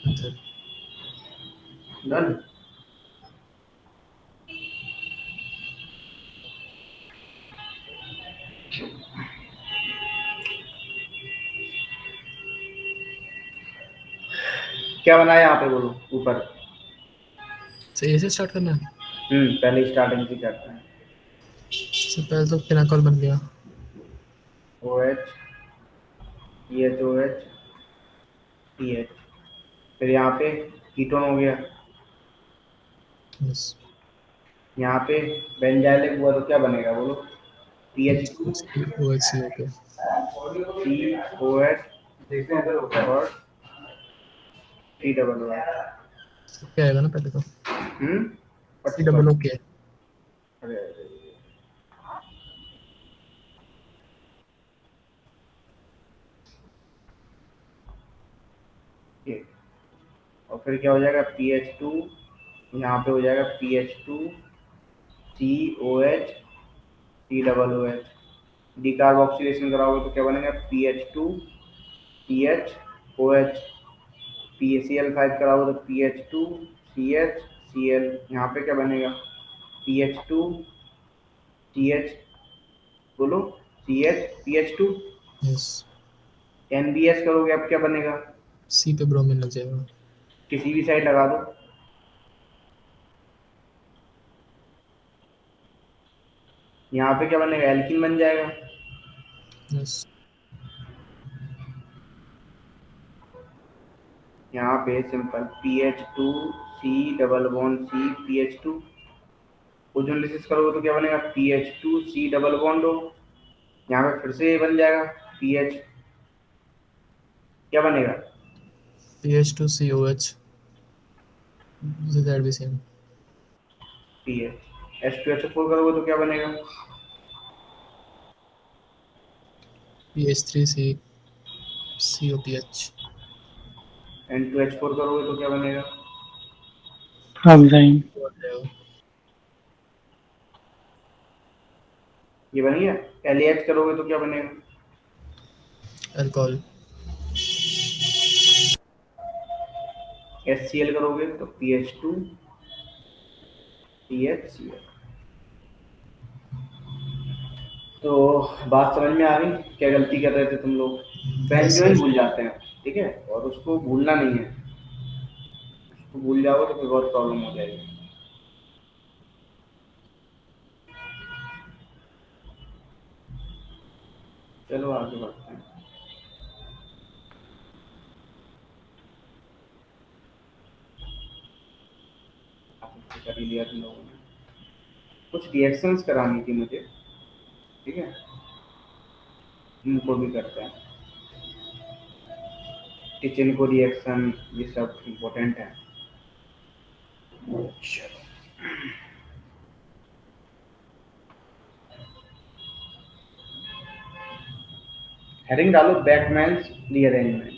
Sir done. क्या बनाया यहाँ पे बोलो ऊपर? सर ए से स्टार्ट करना है। पहले स्टार्टिंग से करते हैं। सर पहले तो फिनाकॉल बन गया। OH PHOH PH, फिर यहाँ पे कीटोन हो गया। यस यहाँ पे बेंजाइलिक हुआ तो क्या बनेगा बोलो? PH2 OHCO के COH और COO। क्या आएगा ना पहले तो हम्म सी डबल ओ के। अरे अरे, ये और फिर क्या हो जाएगा? PH2, यहाँ पे हो जाएगा PH2 COH COOH। डिकार्बोक्सिलेशन कराओगे तो क्या बनेगा? PH2 CH PaCl5 कराओगे तो PH2 CH Cl। यहाँ पे क्या बनेगा? PH2 CH, बोलो CH PH2। यस NBS करोगे अब क्या बनेगा? सी पे ब्रोमीन लग जाएगा। किसी भी साइड लगा दो। यहाँ पे क्या बनेगा? एल्कीन बन जाएगा। यस यहाँ पे simple PH2 C double bond C PH2। Ozonolysis करोगे तो क्या बनेगा? PH2 C डबल बॉन्ड हो, यहाँ पे फिर से बन जाएगा PH, क्या बनेगा? PH2COH that B same. PH H2SO4 करोगे तो क्या बनेगा? PH3C COPH N2H4 करोगे तो क्या बनेगा? हेक्साइन। ये बन गया। LAH करोगे तो क्या बनेगा? अल्कोहल HCl करोगे तो PH2 PHCl। तो बात समझ में आ गई क्या गलती कर रहे थे तुम लोग? Yes benzoin sir. भूल जाते हैं, ठीक है, और उसको भूलना नहीं है, उसको भूल जाओगे तो फिर बहुत प्रॉब्लम हो जाएगी। चलो आगे बढ़ते हैं। आपने कर ही लिया तुम लोगों ने। कुछ रिएक्शंस करानी थी मुझे, ठीक है, इनको भी करते हैं। किचन को रिएक्शन ये सब इम्पोर्टेंट है। चलो हेडिंग डालो बैकमैन्स रीअरेंजमेंट।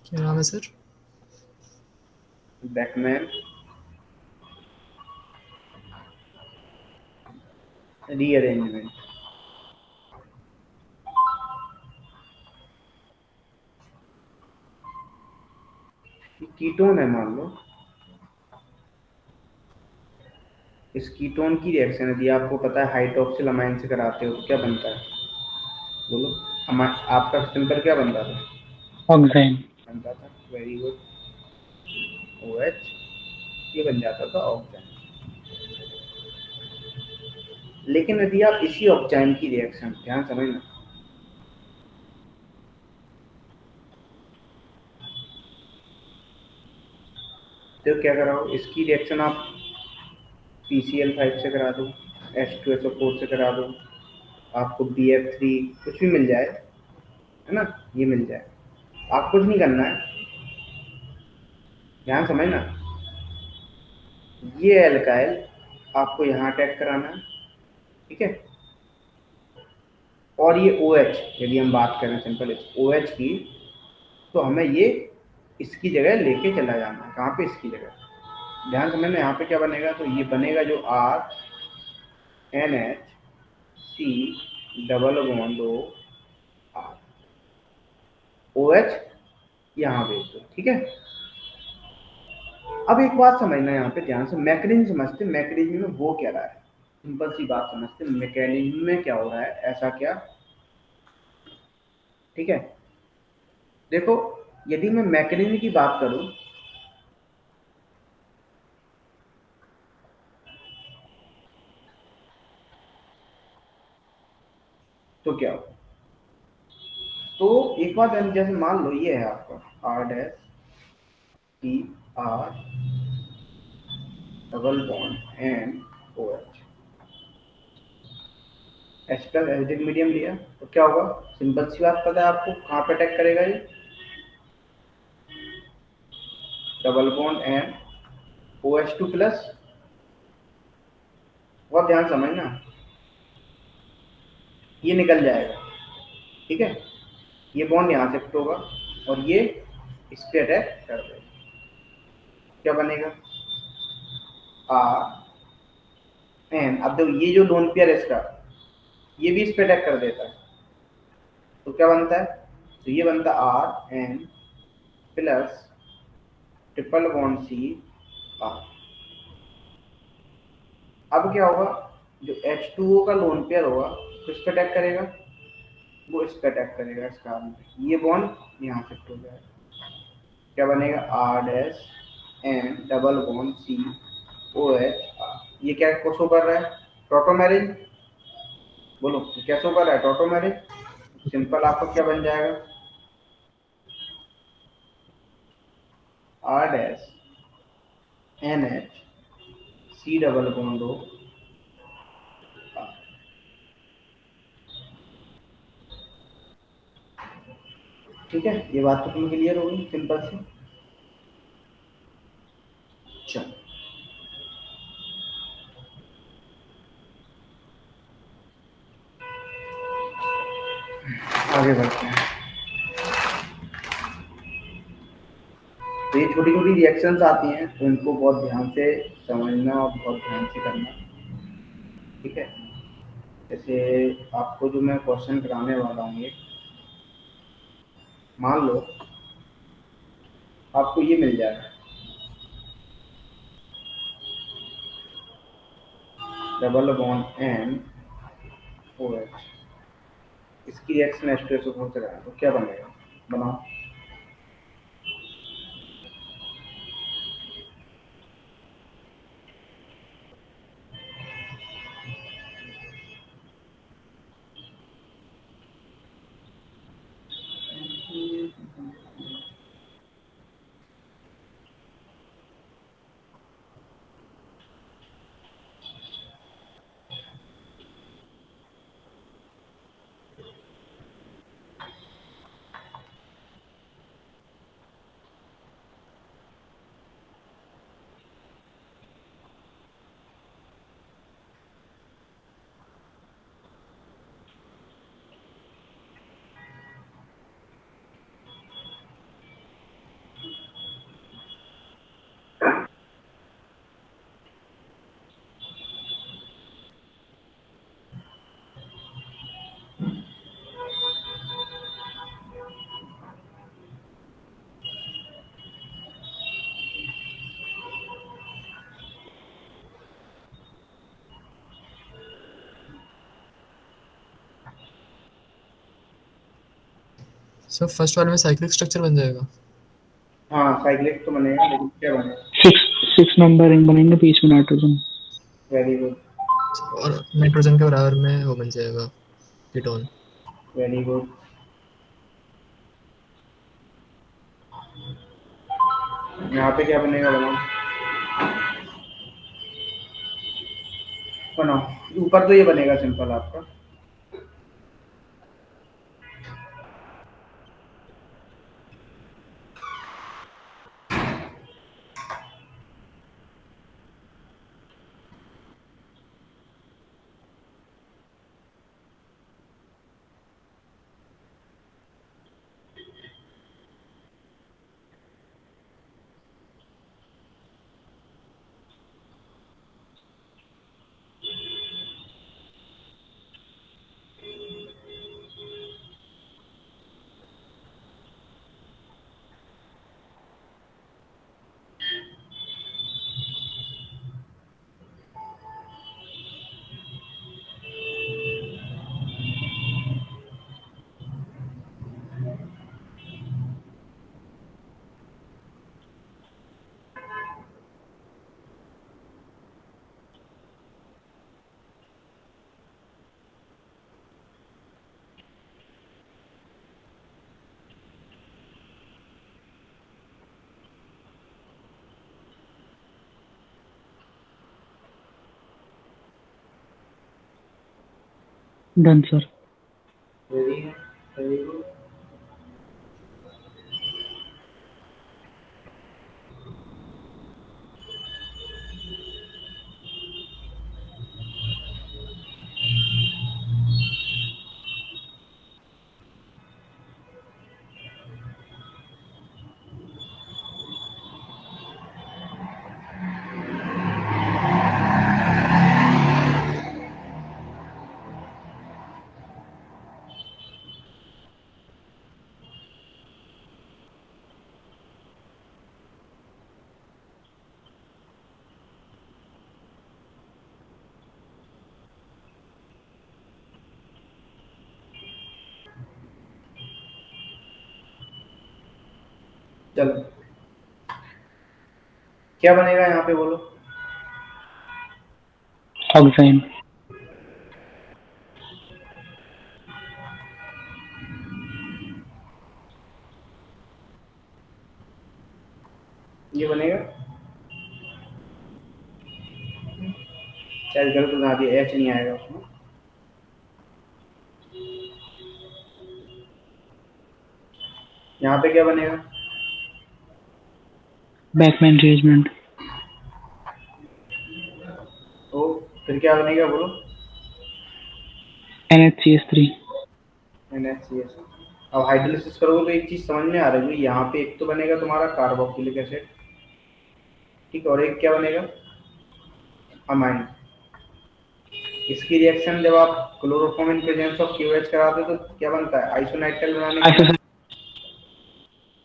क्या नाम है सर? Beckmann rearrangement. कीटोन है मान लो, इस कीटोन की रिएक्शन यदि आपको पता है हाइड्रोक्सिल अमाइन से कराते हो तो क्या बनता है? बोलो। आपका सिंपल क्या बनता था? ऑक्साइन। बनता था, वेरी गुड, OH, ये बन जाता था ऑक्साइन। लेकिन यदि आप इसी ऑक्साइन की रिएक्शन, ध्यान समझना, तो क्या कराओ, इसकी रिएक्शन आप PCl5 से करा दो, H2SO4 से करा दो, आपको BF3 कुछ भी मिल जाए, है ना, ये मिल जाए, आप कुछ नहीं करना है, ध्यान समझना, ये एल्काइल आपको यहाँ अटैक कराना है, ठीक है, और ये OH यदि हम बात करें सिंपल OH की, तो हमें ये इसकी जगह लेके चला जाना है। कहाँ पे? इसकी जगह। ध्यान समझना, यहाँ पे क्या बनेगा, तो ये बनेगा जो RNH double bond R, OH यहाँ भेज दो, ठीक है। अब एक बात समझना यहाँ पे ध्यान से, मैकेनिज्म समझते, मैकेनिज्म में वो क्या रहा है, सिंपल सी बात समझते, मैकेनिज्म में क्या हो रहा है, ऐसा क्या, ठीक है। देखो, यदि मैं मैकेनिज्म की बात करूं तो क्या हो, तो एक बात जैसे मान लो ये है आपका R dash P R double bond and OH, H plus acidic medium लिया तो क्या होगा, सिंपल सी बात पता है आपको, कहाँ पे अटैक करेगा ये, double bond and OH2 plus. बहुत ध्यान समझना, ये निकल जाएगा, ठीक है, ये बॉन्ड यहाँ शिफ्ट होगा और ये इस पे अटैक कर देगा, क्या बनेगा, R N। अब देखो ये जो लोन पेयर है इसका, ये भी इस पे अटैक कर देता है, तो क्या बनता है, तो ये बनता है RN plus triple bond CR। अब क्या होगा, जो H2O का लोन पेयर होगा किस पे अटैक करेगा, वो इस पे अटैक करेगा, इस कारण ये बॉन्ड यहाँ शिफ्ट हो जाएगा, क्या बनेगा, R dash N double bond COH। ये क्या को शो कर रहा है, टोटोमेरिज, बोलो क्या शो कर रहा है, टोटोमेरिज। सिंपल आपका क्या बन जाएगा, R dash NH C double bond O। ठीक है, ये बात तो तुम्हें क्लियर होगी सिंपल सी। चलो आगे बढ़ते हैं। तो ये छोटी छोटी रिएक्शंस आती हैं तो इनको बहुत ध्यान से समझना और बहुत ध्यान से करना। ठीक है। जैसे आपको जो मैं क्वेश्चन कराने वाला हूँ ये, मान लो आपको ये मिल जाए double bond N O H, इसकी रिएक्शन H2SO4 से कराएं तो क्या बनेगा, बनाओ। सर फर्स्ट वाले में साइक्लिक स्ट्रक्चर बन जाएगा। हाँ साइक्लिक तो बनेगा, लेकिन क्या बनेगा? सिक्स सिक्स मेंबर रिंग बनेंगे, बीच में नाइट्रोजन। वेरी गुड, और नाइट्रोजन के बराबर में वो बन जाएगा कीटोन। Very good. यहाँ पे क्या बनेगा, बनाओ बनाओ। ऊपर तो ये बनेगा सिंपल आपका, done sir. Very very good. चलो क्या बनेगा यहाँ पे बोलो। ऑक्साइन। ये बनेगा, शायद गलत बना दिया, एच नहीं आएगा उसमें। यहाँ पे क्या बनेगा, बैकमैन रिएजमेंट। तो फिर क्या बनेगा बोलो। NHCS3। NaCH। अब हाइड्रोलिसिस करोगे तो एक चीज समझ में आ रही है, यहाँ पे एक तो बनेगा तुम्हारा कार्बोक्सिलिक एसिड, ठीक है, और एक क्या बनेगा, अमाइन। इसकी रिएक्शन जब आप chloroform in presence of Q H कराते हो तो क्या बनता है, आइसोनाइट्राइल बनाने के लिए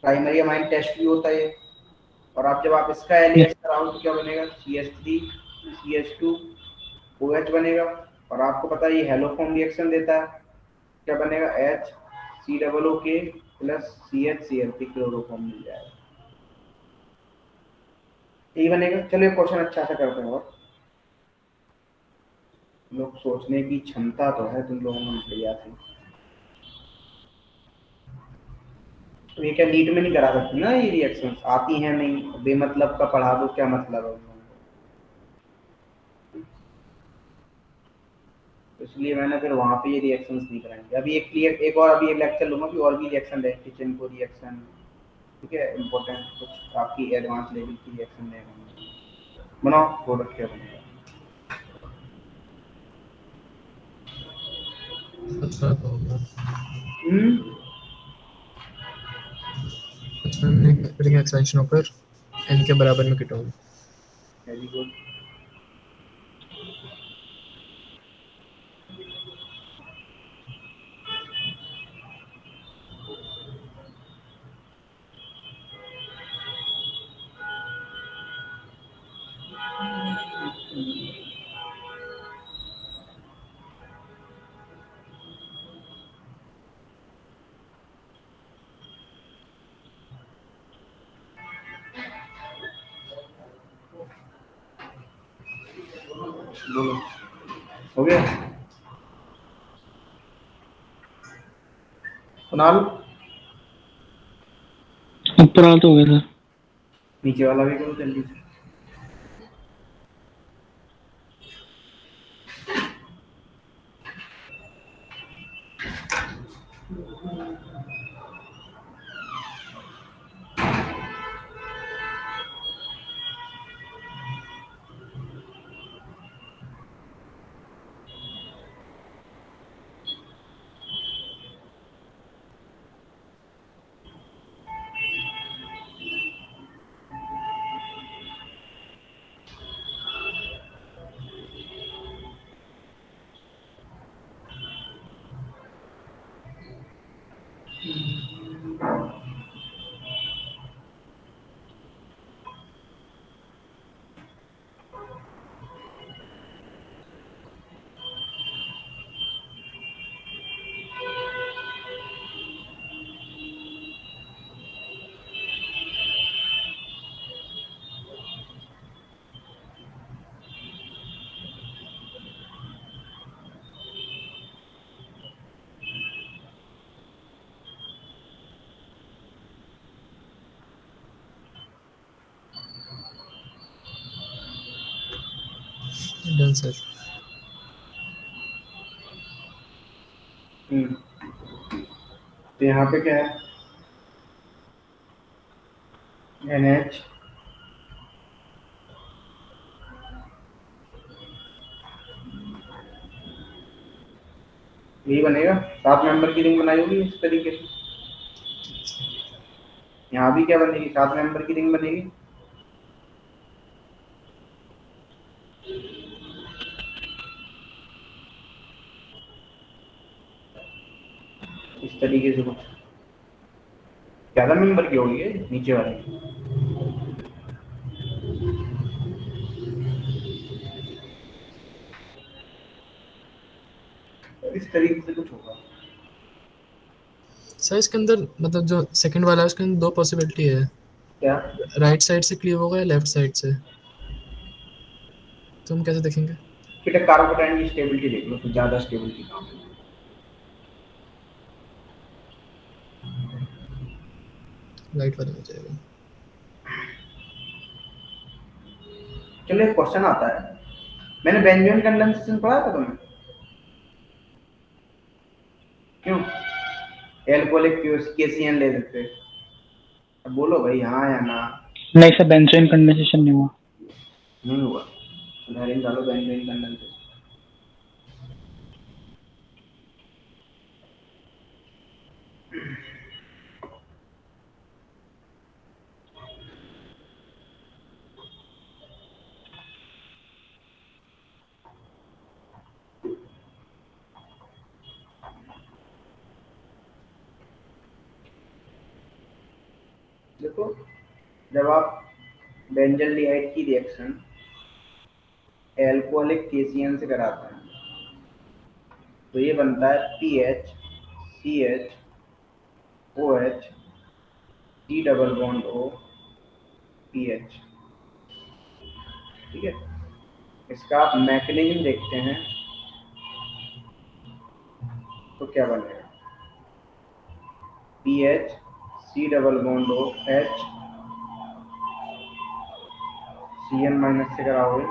प्राइमरी अमाइन टेस्ट भी होता है ये। और आप जब आप इसका एलिएस कराओ तो क्या बनेगा, CH3 CH2 OH बनेगा। और आपको पता है ये हेलोफॉर्म रिएक्शन देता है, क्या बनेगा, HCOOK प्लस CHCl3 क्लोरोफॉर्म मिल जाएगा, यही बनेगा। चलो एक क्वेश्चन अच्छा सा करते हैं, और लोग सोचने की क्षमता तो है तुम लोगों में बढ़िया थी। तो ये क्या नीट में नहीं करा सकते ना, ये रिएक्शंस आती हैं नहीं, बेमतलब का पढ़ा दो, क्या मतलब है उन लोगों को। तो इसलिए मैंने फिर वहाँ पे ये रिएक्शंस नहीं कराएंगे। अभी एक क्लियर एक और अभी एक लेक्चर लूंगा कि और भी रिएक्शन है, किचन को रिएक्शन, ठीक है, इम्पोर्टेंट कुछ आपकी एडवांस लेवल की रिएक्शन लेंगे। बनाओ प्रोडक्ट क्या बनेगा। अच्छा होगा। अच्छा, रिंग एक्सटेंशन होकर n के बराबर में कीटोन। Very good. बोलो, हो गया कुणाल? ऊपर वाला तो हो गया सर। नीचे वाला भी करो जल्दी से। Done sir. तो यहाँ पे क्या है, NH यही बनेगा। 7 मेंबर की रिंग बनाई होगी इस तरीके से। यहाँ भी क्या बनेगी, 7 मेंबर की रिंग बनेगी। इस तरीके से कुछ ज्यादा मेंबर की होगी ये नीचे वाली। इस तरीके से कुछ होगा। सर इसके अंदर मतलब जो सेकंड वाला है उसके अंदर दो पॉसिबिलिटी है, क्या? राइट साइड से क्लीव होगा या लेफ्ट साइड से, तो हम कैसे देखेंगे? बेटा कार्बोटाइन की स्टेबिलिटी देख लो, तो ज्यादा स्टेबिलिटी कहाँ है। राइट वाले में जाएगा। चलो एक क्वेश्चन आता है, मैंने बेंजोइन कंडेंसेशन पढ़ा था तुम्हें? क्यों एल्कोहलिक KCN ले लेते? अब बोलो भाई हाँ या ना। नहीं सर, बेंजोइन कंडेंसेशन नहीं हुआ। नहीं हुआ, सुधारिन डालो बेंजोइन कंडेंसेशन। देखो, जब आप बेंजल्डिहाइड की रिएक्शन एल्कोहलिक केसीएन से कराते हैं तो ये बनता है P H C H O H T double bond O P H. ठीक है, इसका आप मैकेनिज्म देखते हैं तो क्या बनेगा, P H C double bond O H C N minus से कराओगे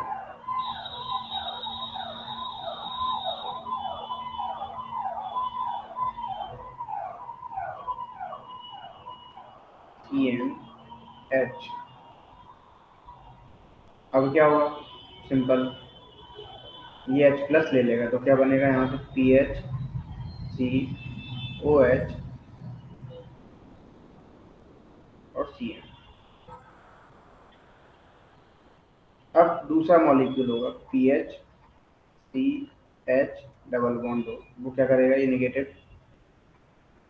सी एन एच। अब क्या होगा, सिंपल, ये H प्लस ले लेगा तो क्या बनेगा यहाँ पे P H C O H और सी एन। अब दूसरा मॉलिक्यूल होगा P H C H double bond दो, वो क्या करेगा, ये निगेटिव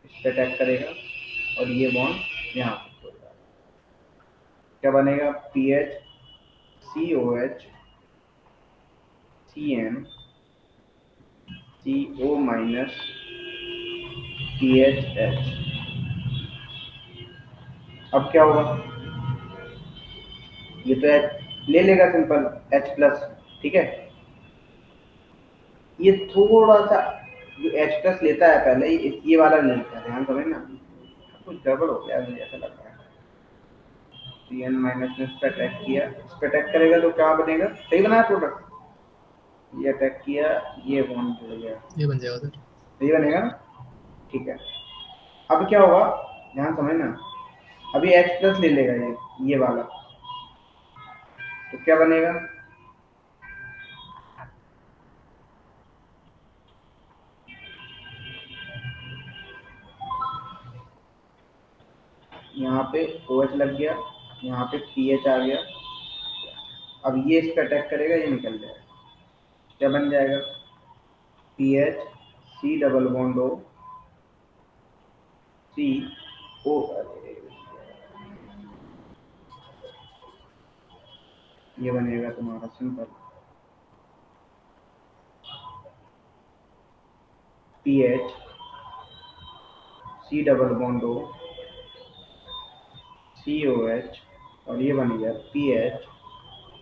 इस पे अटैक करेगा और ये बॉन्ड यहाँ पे हो जाएगा। क्या बनेगा, P H C O H C N C O minus P H H. अब क्या होगा, ये तो H ले लेगा सिंपल H प्लस। ठीक है, ये थोड़ा सा जो H प्लस लेता है पहले ये वाला नहीं लेता है, ध्यान समझना, कुछ गड़बड़ हो गया मुझे ऐसा लग रहा है। सी एन माइनस ने इस पर अटैक किया, इस पर अटैक करेगा तो क्या बनेगा, सही बनाया प्रोडक्ट, ये अटैक किया, ये बॉन्ड जुड़ गया, ये बन जाएगा सर। सही बनेगा ना। ठीक है, अब क्या होगा, ध्यान समझना, अभी H प्लस ले लेगा ये वाला, तो क्या बनेगा, यहाँ पे OH लग गया, यहाँ पे पीएच आ गया। अब ये इस पर अटैक करेगा, ये निकल जाएगा, क्या बन जाएगा, P H C double bond O C O, ये बनेगा तुम्हारा simple P H C double bond O C O H और ये बन गया पी एच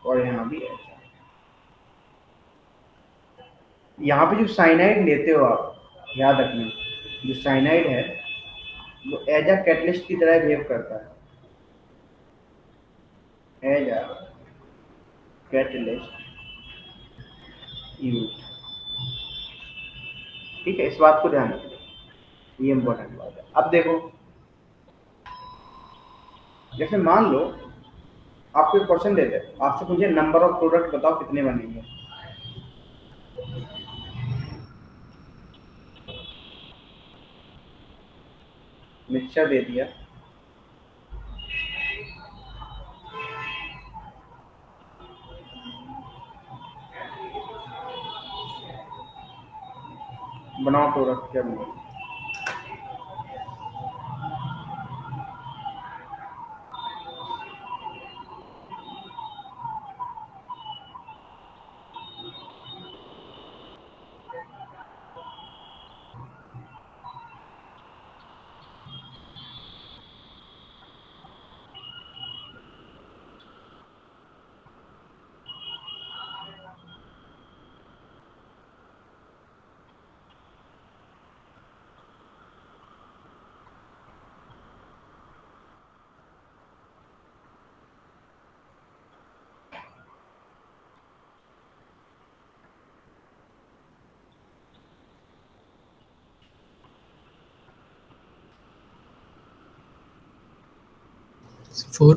और यहाँ भी एच। यहाँ पे जो साइनाइड लेते हो आप याद रखना, जो साइनाइड है वो एज अ कैटलिस्ट की तरह बिहेव करता है, एज अ कैटलिस्ट यूज। ठीक है, इस बात को ध्यान रखना, ये इम्पोर्टेंट बात है। अब देखो, जैसे मान लो आपको एक क्वेश्चन देते हैं, आपसे पूछे नंबर ऑफ प्रोडक्ट बताओ कितने बनेंगे, मिक्सचर दे दिया, बनाओ प्रोडक्ट क्या बनेगा, फोर।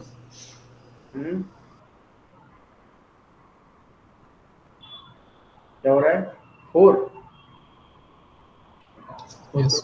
क्या हो रहा है, 4। यस।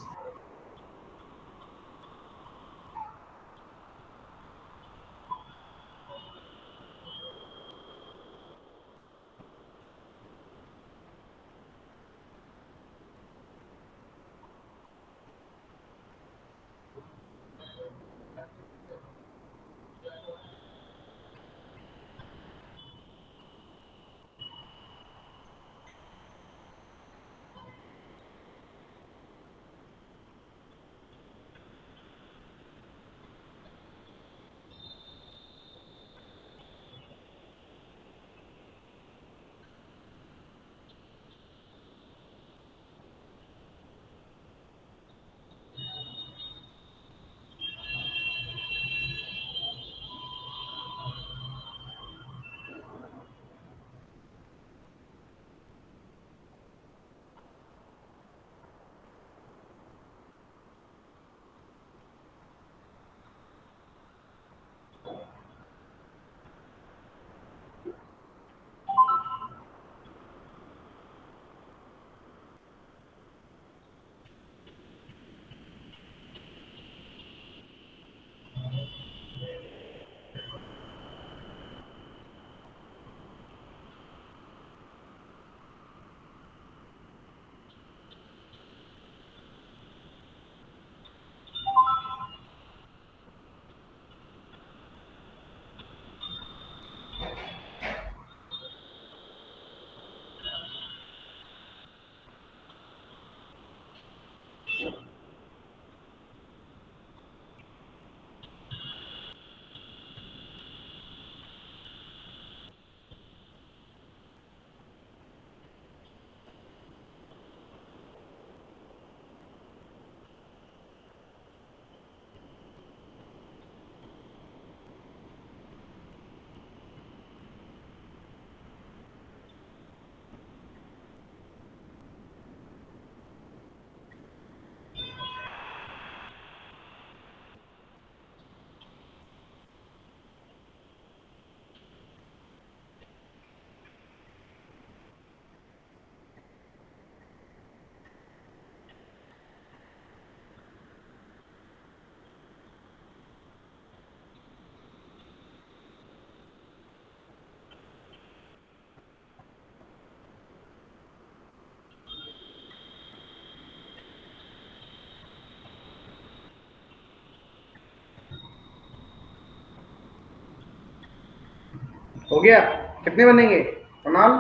हो गया? कितने बनेंगे कमाल?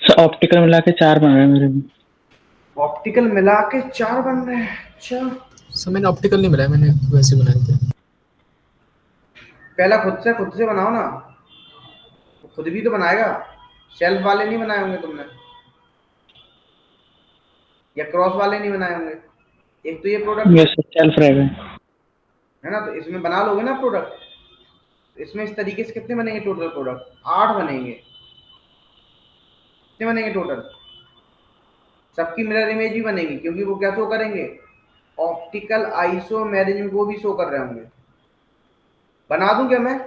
सर ऑप्टिकल मिला के 4 बन रहे हैं मेरे में। ऑप्टिकल मिला के 4 बन रहे हैं। अच्छा, सर मैंने ऑप्टिकल नहीं बनाया, मैंने वैसे बनाए थे। पहला खुद से बनाओ ना, खुद भी तो बनाएगा। शेल्फ वाले नहीं बनाए होंगे तुमने, या क्रॉस वाले नहीं बनाए होंगे। एक तो ये प्रोडक्ट यस सर, सेल्फ रहेगा। है ना, तो इसमें बना लोगे ना प्रोडक्ट। इसमें इस तरीके से कितने बनेंगे टोटल प्रोडक्ट? 8 बनेंगे। कितने बनेंगे टोटल? सबकी मिरर इमेज भी बनेगी, क्योंकि वो क्या शो करेंगे? ऑप्टिकल आइसोमेरिज्म को भी शो कर रहे होंगे। बना दूं क्या मैं?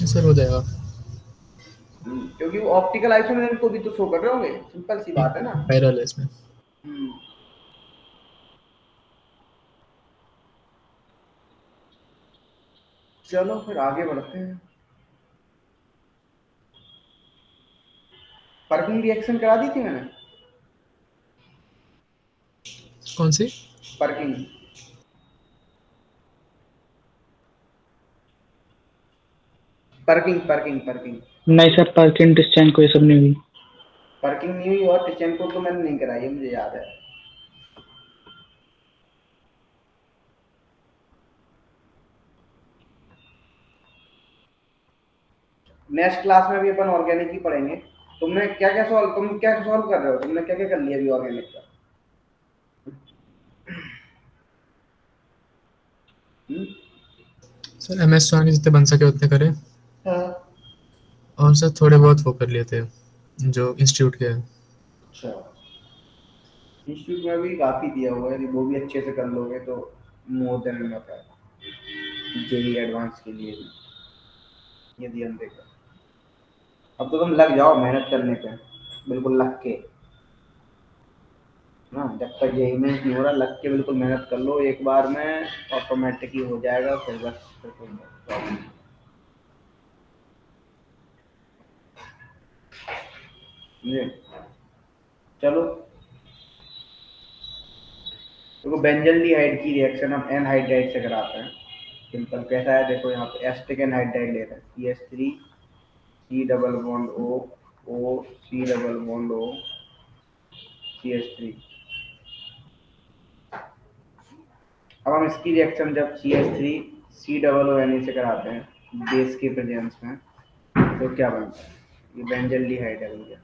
सर हो जाएगा। क्योंकि वो ऑप्टिकल आइसोमेरिज्म को भी तो शो कर रहे होंगे, सिंपल सी बात है ना। पैरेलल है इसमें। हम्म, चलो फिर आगे बढ़ते हैं। पर्किंग रिएक्शन करा दी थी मैंने। कौन सी? पर्किंग पर्किंग पर्किंग पर्किंग नहीं सर, पर्किन डिस्टेंस को ये सब नहीं हुई। पर्किंग नहीं हुई, और टिचेंको तो मैंने नहीं कराई है, मुझे याद है। नेक्स्ट क्लास में भी अपन ऑर्गेनिक ही पढ़ेंगे। तुम क्या सॉल्व कर रहे हो? तुमने क्या क्या कर लिया अभी ऑर्गेनिक का? हम्म? सर MS के जितने बन सके उतने करे, हाँ। और सर थोड़े बहुत वो कर लिए थे जो इंस्टीट्यूट के हैं। अच्छा, इंस्टीट्यूट में भी काफी दिया हुआ है, वो भी अच्छे से कर लोगे तो मोर देन इनफ है जेई एडवांस के लिए भी, यदि हम देखें। अब तो तुम लग जाओ मेहनत करने पे, बिल्कुल लग के ना। जब तक जेई में नहीं हो रहा, लग के बिल्कुल मेहनत कर लो, एक बार में ऑटोमेटिक ही हो जाएगा। फिर बस फिर कोई प्रॉब्लम नहीं। समझे? चलो, देखो बेंजल्डिहाइड की रिएक्शन हम एनहाइड्राइड से कराते हैं। सिंपल कैसा है देखो, यहाँ पे एसिटिक एनहाइड्राइड ले रहे हैं, CH3 C double bond O O C double bond O CH3। अब हम इसकी रिएक्शन जब CH3 C double O Na से कराते हैं बेस के प्रेजेंस में, तो क्या बनता है? ये बेंजल्डिहाइड है भैया।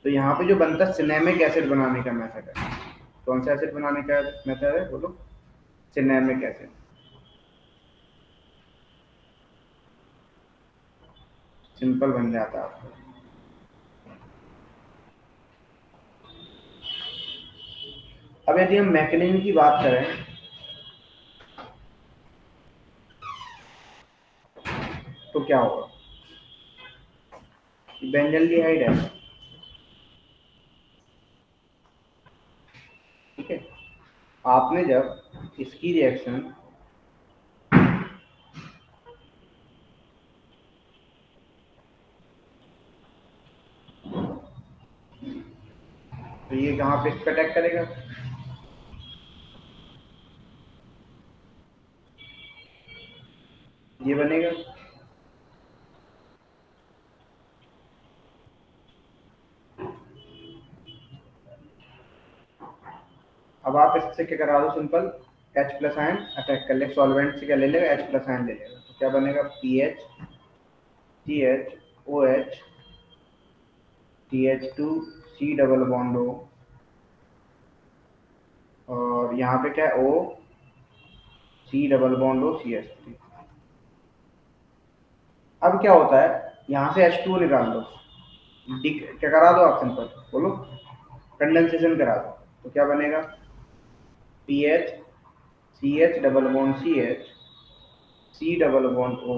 तो यहाँ पे जो बनता है सिनेमिक एसिड बनाने का मेथड है। कौन सा एसिड बनाने का मेथड है बोलो? Cinnamic acid. सिंपल बन जाता है आपको। अब यदि हम मैकेनिज्म की बात करें, तो क्या होगा? बेंजल्डिहाइड है, ठीक है। आपने जब इसकी रिएक्शन तो ये कहाँ पे इस पे अटैक करेगा? ये बनेगा। अब आप इससे क्या करा दो, simple H plus ion attack कर ले, सॉल्वेंट से क्या ले लेगा? H प्लस आयन ले लेगा। तो क्या बनेगा? PH CH OH TH2 C double bond O, और यहाँ पे क्या है? O C double bond O CH3। अब क्या होता है, यहाँ से H2O निकाल दो, क्या करा दो आप? सिंपल बोलो, कंडेंसेशन करा दो। तो क्या बनेगा? PH CH double bond CH C double bond O,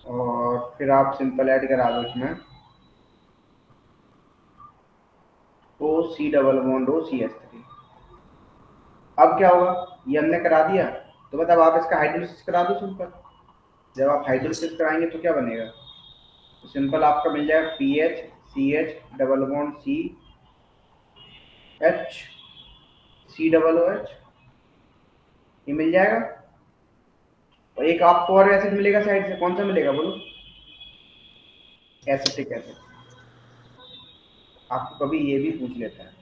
और फिर आप सिंपल ऐड करा दो इसमें O C double bond O CH3। अब क्या होगा? ये हमने करा दिया, तो मतलब आप इसका हाइड्रोलिसिस करा दो सिंपल। जब आप हाइड्रोलिसिस कराएंगे तो क्या बनेगा? तो सिंपल आपका मिल जाएगा PH CH double bond C H C double OH, ये मिल जाएगा। और एक आपको और एसिड मिलेगा साइड से, कौन सा मिलेगा बोलो? Acetic acid. आपको कभी ये भी पूछ लेता है।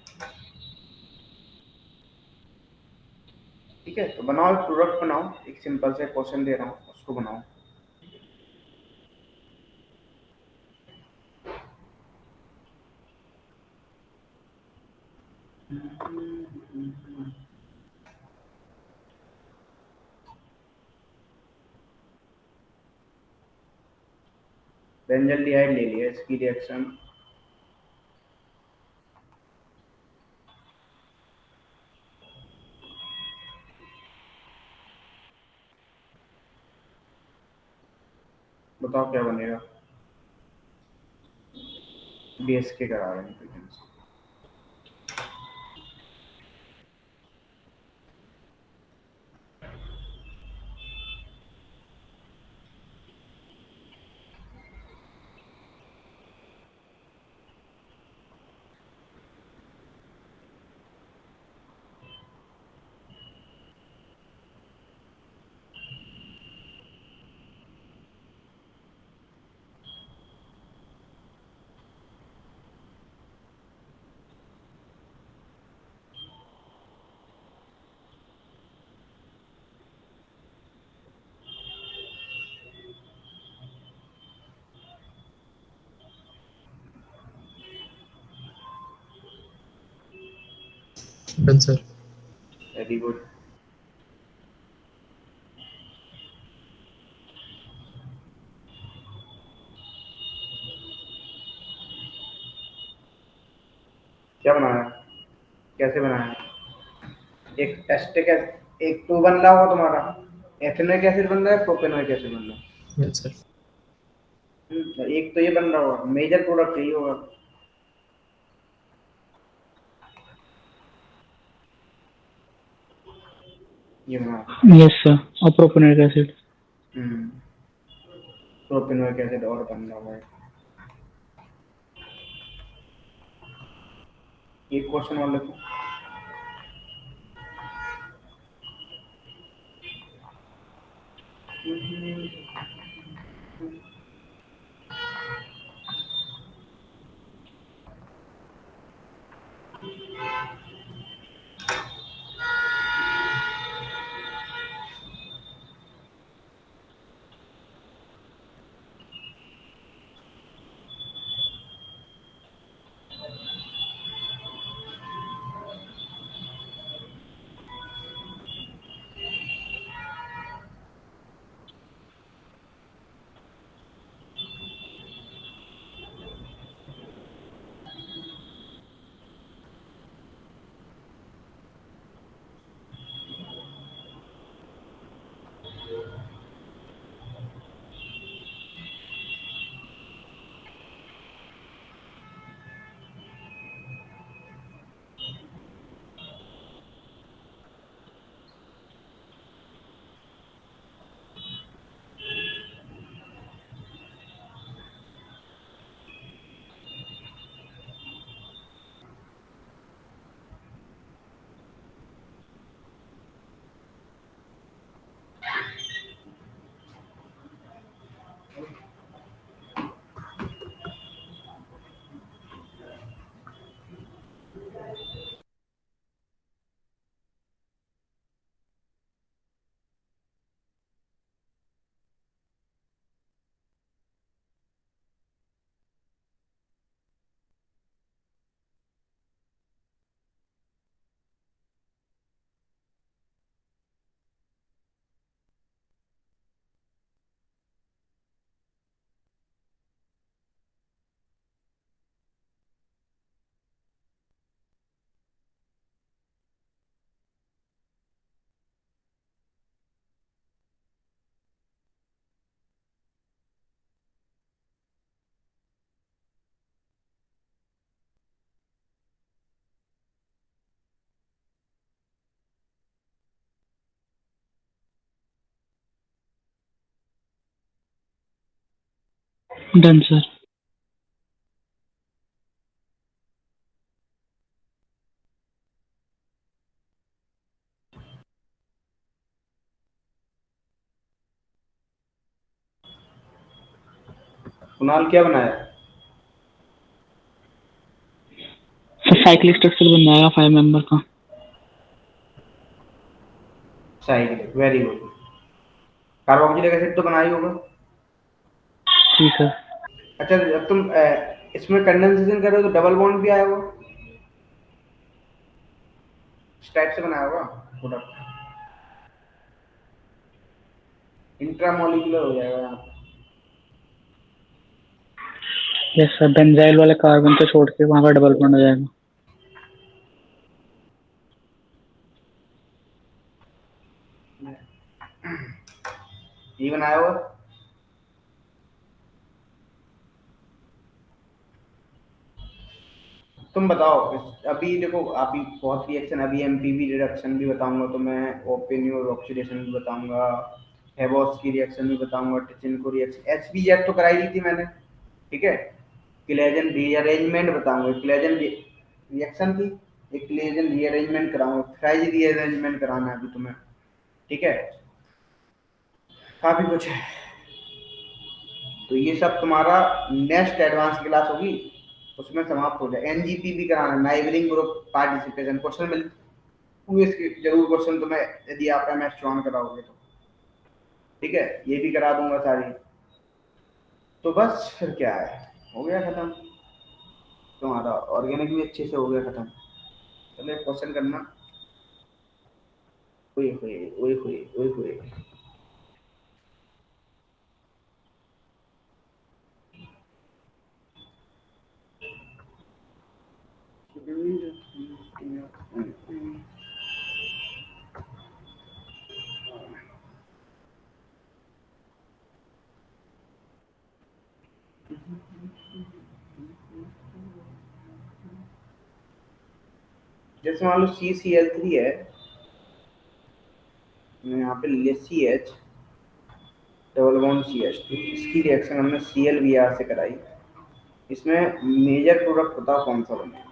ठीक है, तो बनाओ, एक प्रोडक्ट बनाओ, एक सिंपल से क्वेश्चन दे रहा हूँ उसको बनाओ। बेंजल्डिहाइड ले लिया, इसकी रिएक्शन बताओ क्या बनेगा। बेस के करा रहे हैं frequency. Done sir. Very good. क्या बनाया, कैसे बनाया? एक एस्टिक एक टू बन रहा होगा तुम्हारा, एथेनोइक एसिड बन रहा है, प्रोपेनोइक एसिड बन रहा है। Yes sir. एक तो ये बन रहा होगा, मेजर प्रोडक्ट यही होगा। ये बना। यस सर, और प्रोपेनोइक एसिड। प्रोपेनोइक एसिड और बन रहा होगा। एक क्वेश्चन और लिखो। Done sir. कुणाल क्या बनाया? सर साइक्लिक स्ट्रक्चर बन जाएगा 5 मेंबर का। Cyclic, very good. Carboxylic acid तो बनाया ही होगा। ठीक है। अच्छा, जब तुम इसमें कंडेंसेशन कर रहे हो तो डबल बॉन्ड भी आया होगा, इस टाइप से बनाया होगा प्रोडक्ट, इंट्रामोलिकुलर हो जाएगा यहाँ पे। यस सर, बेंजाइल वाले कार्बन को छोड़ के वहाँ पर डबल बॉन्ड हो जाएगा। ये बनाया होगा। तुम बताओ, अभी देखो, अभी बहुत रिएक्शन, अभी एमपीबी रिडक्शन भी बताऊंगा तो मैं, ओपेन्योर ऑक्सीडेशन भी बताऊंगा, हेबॉस की रिएक्शन भी बताऊंगा, टिचिनको रिएक्शन, एचबीजेड तो कराई ली थी मैंने, ठीक है। क्लेजन रीअरेंजमेंट बताऊंगा, क्लेजन रिएक्शन थी, एक क्लेजन रीअरेंजमेंट कराऊंगा, फ्राइज रीअरेंजमेंट कराना है अभी तुम्हें, ठीक है। काफी कुछ है। तो ये सब तुम्हारा नेक्स्ट एडवांस क्लास होगी, उसमें समाप्त हो जाए। एनजीपी भी कराना, नाइबरिंग ग्रुप पार्टिसिपेशन, क्वेश्चन मिल हुए इसके जरूर क्वेश्चन तुम्हें, यदि आप एमएस ज्वाइन कराओगे तो, ठीक है, ये भी करा दूंगा सारी। तो बस फिर क्या है, हो गया खत्म तुम्हारा ऑर्गेनिक भी अच्छे से हो गया खत्म। चलो क्वेश्चन करना। ओए होए, ओए होए, ओए होए। जैसे मान लो CCl3 है, यहाँ पे ले CH डबल बॉन्ड CH, तो इसकी रिएक्शन हमने ClBr से कराई। इसमें मेजर प्रोडक्ट बताओ कौन सा बनेगा।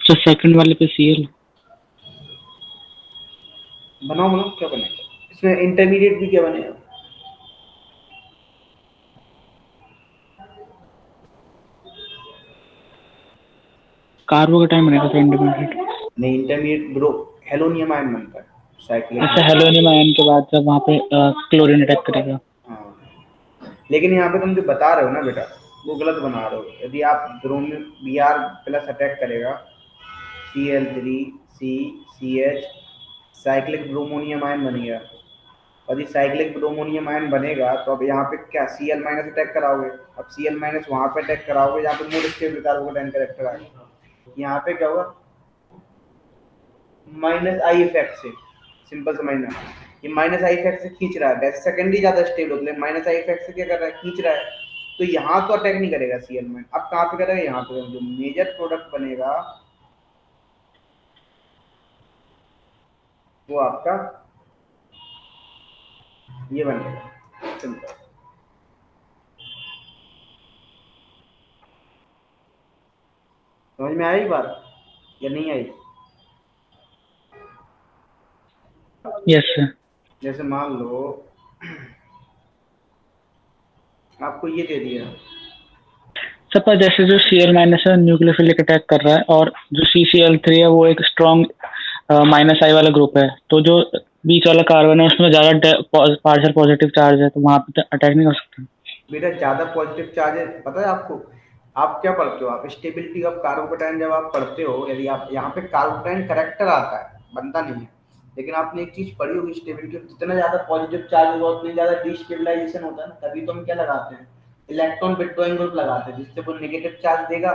तो सेकंड वाले पे सीएल। बनाओ बनाओ, क्या बनेगा इसमें, इंटरमीडिएट भी क्या बनेगा। कार्बो का टाइम बनेगा सर इंटरमीडिएट। नहीं, इंटरमीडिएट ब्रो हेलोनियम आयन बनता है साइक्लिक अच्छा, में। हेलोनियम आयन के बाद जब वहाँ पे क्लोरीन अटैक करेगा। हाँ, लेकिन यहाँ पे तुम जो बता रहे हो ना बेटा, वो गलत बना रहे हो। यदि आप ब्रोमीन Br+ अटैक करेगा, Cl3CCH, साइक्लिक ब्रोमोनियम आयन बनेगा। यदि साइक्लिक ब्रोमोनियम आयन बनेगा तो अब यहाँ पे क्या Cl- अटैक कराओगे। अब Cl- वहां पे अटैक कराओगे जहाँ पे मोर स्टेबल कार्बोकेटाइन कैरेक्टर आएगा। यहाँ पे क्या होगा, -I इफेक्ट से, सिंपल समझना, ये -I इफेक्ट से खींच रहा है, वैसे सेकेंडरी ज्यादा स्टेबल होते हैं, -I इफेक्ट से क्या कर रहा है, खींच रहा है। तो यहाँ तो अटैक नहीं करेगा Cl-, अब कहाँ पे करेगा, यहाँ पे। जो मेजर प्रोडक्ट बनेगा वो आपका ये बनेगा, सिंपल। समझ में आई बात या नहीं आई? Yes sir. जैसे मान लो आपको ये दे दिया, सर पर जैसे जो Cl- है न्यूक्लियोफिलिक अटैक कर रहा है, और जो CCl3 है वो एक स्ट्रॉन्ग -I वाला ग्रुप है, तो जो बीच वाला कार्बन है उसमें ज्यादा पार्शियल पॉजिटिव चार्ज है, तो वहाँ पे अटैक नहीं कर सकता। बेटा ज्यादा पॉजिटिव चार्जेस पता है आपको। आप क्या पढ़ते हो, आप स्टेबिलिटी ऑफ कार्बोकेटाइन जब आप पढ़ते हो, यदि आप यहाँ पे कार्बोकेटाइन करेक्टर आता है, बनता नहीं है। लेकिन आपने एक चीज पढ़ी होगी, स्टेबिलिटी, जितना ज्यादा पॉजिटिव चार्ज होगा उतनी ज्यादा डिस्टेबलाइजेशन होता है, तभी तो हम क्या लगाते हैं, इलेक्ट्रॉन विथड्रॉइंग ग्रुप लगाते हैं जिससे वो नेगेटिव चार्ज देगा,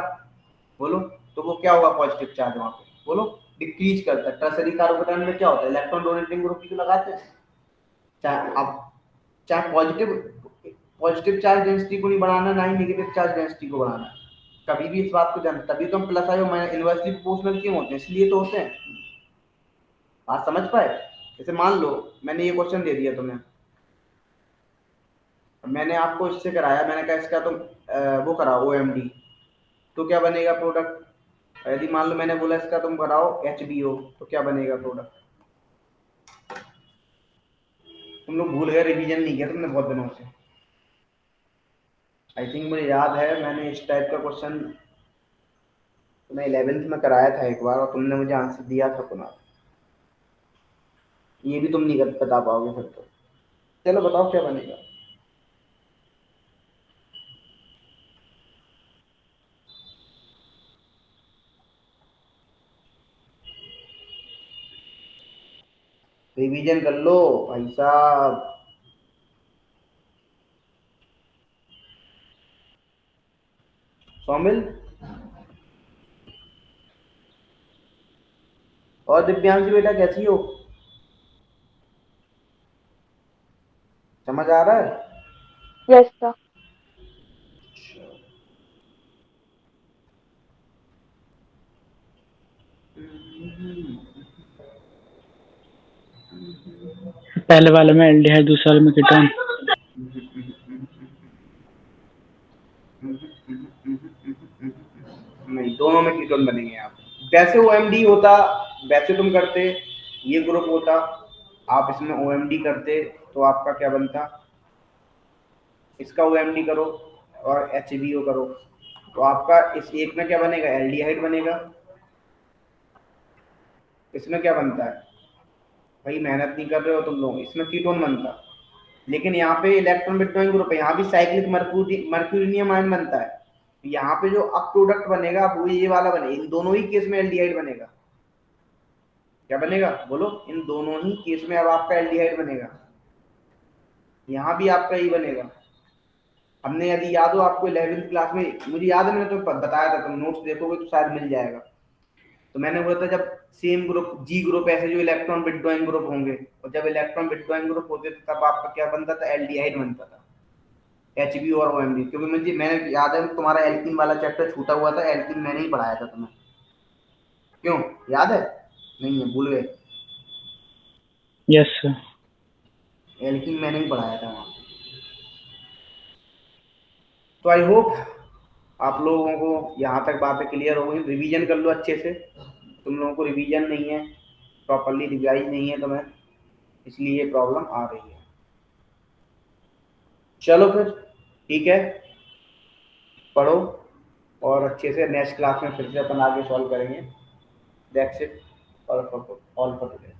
बोलो, तो वो क्या होगा पॉजिटिव चार्ज वहां पे, बोलो, डिक्रीज करता है। टर्सरी कार्बोकेटायन में क्या होता है, इलेक्ट्रॉन डोनेटिंग ग्रुप ही तो लगाते हैं। चाहे पॉजिटिव चार्ज डेंसिटी को नहीं बढ़ाना, ना ही नेगेटिव चार्ज डेंसिटी को बढ़ाना, कभी भी इस बात को जान, तभी तो हम प्लस आयो इनवर्सली प्रोपोर्शनल क्यों होते हैं, इसलिए तो होते हैं। बात समझ पाए? जैसे मान लो मैंने ये क्वेश्चन दे दिया तुम्हें, मैंने आपको इससे कराया, मैंने कहा इसका तुम वो कराओ OMD, तो क्या बनेगा प्रोडक्ट। यदि मान लो मैंने बोला इसका तुम कराओ HBO, तो क्या बनेगा प्रोडक्ट। तुम लोग भूल गए, रिवीजन नहीं किया तुमने बहुत दिनों से। आई थिंक मुझे याद है मैंने इस टाइप का क्वेश्चन तुम्हें 11th में कराया था एक बार, और तुमने मुझे आंसर दिया था पुनः। ये भी तुम नहीं बता पाओगे फिर तो। चलो बताओ क्या बनेगा। रिवीजन कर लो भाई साहब। सौमिल और दिव्यांश बेटा कैसी हो, समझ आ रहा है? Yes sir. पहले वाले में एल्डिहाइड, दूसरे वाले में कीटोन। नहीं, दोनों में कीटोन बनेंगे आप। वैसे OMD होता, वैसे तुम करते ये ग्रुप होता, आप इसमें OMD करते तो आपका क्या बनता, इसका OMD करो और HBO करो, तो आपका इस एक में क्या बनेगा, एल्डिहाइड बनेगा। इसमें क्या बनता है, भाई मेहनत नहीं कर रहे हो तुम लोग, इसमें कीटोन बनता। लेकिन यहाँ पे इलेक्ट्रॉन विथड्रॉइंग ग्रुप है, यहाँ भी साइक्लिक मर्क्यूरिनियम आयन बनता है। यहाँ पे जो अब प्रोडक्ट बनेगा वो ये वाला बनेगा, इन दोनों ही केस में एल्डिहाइड बनेगा। क्या बनेगा बोलो, इन दोनों ही केस में अब आपका एल्डिहाइड बनेगा, यहाँ भी आपका ही बनेगा। हमने यदि याद हो आपको 11th क्लास में, मुझे याद है मैंने तो बताया था, तुम नोट्स देखोगे तो शायद मिल जाएगा। तो मैंने बोला था जब सेम ग्रुप G ग्रुप ऐसे जो इलेक्ट्रॉन विथड्रॉइंग ग्रुप होंगे, और जब इलेक्ट्रॉन विथड्रॉइंग ग्रुप होते थे तब आपका क्या बनता था, एल्डिहाइड बनता था, HB और OMD। क्योंकि मैंने याद है तुम्हारा एल्कीन वाला चैप्टर छूटा हुआ था, एल्कीन मैंने ही पढ़ाया था तुम्हें, क्यों याद है? नहीं है, भूल गए? Yes sir. एल्कीन मैंने ही पढ़ाया था वहाँ। तो आई होप आप लोगों को यहाँ तक बातें क्लियर हो गई। रिवीजन कर लो अच्छे से, तुम लोगों को रिवीजन नहीं है, प्रॉपरली रिवाइज नहीं है तुम्हें, इसलिए ये प्रॉब्लम आ रही है। चलो फिर ठीक है, पढ़ो और अच्छे से नेक्स्ट क्लास में फिर से अपन आगे सॉल्व करेंगे। That's it, all for today.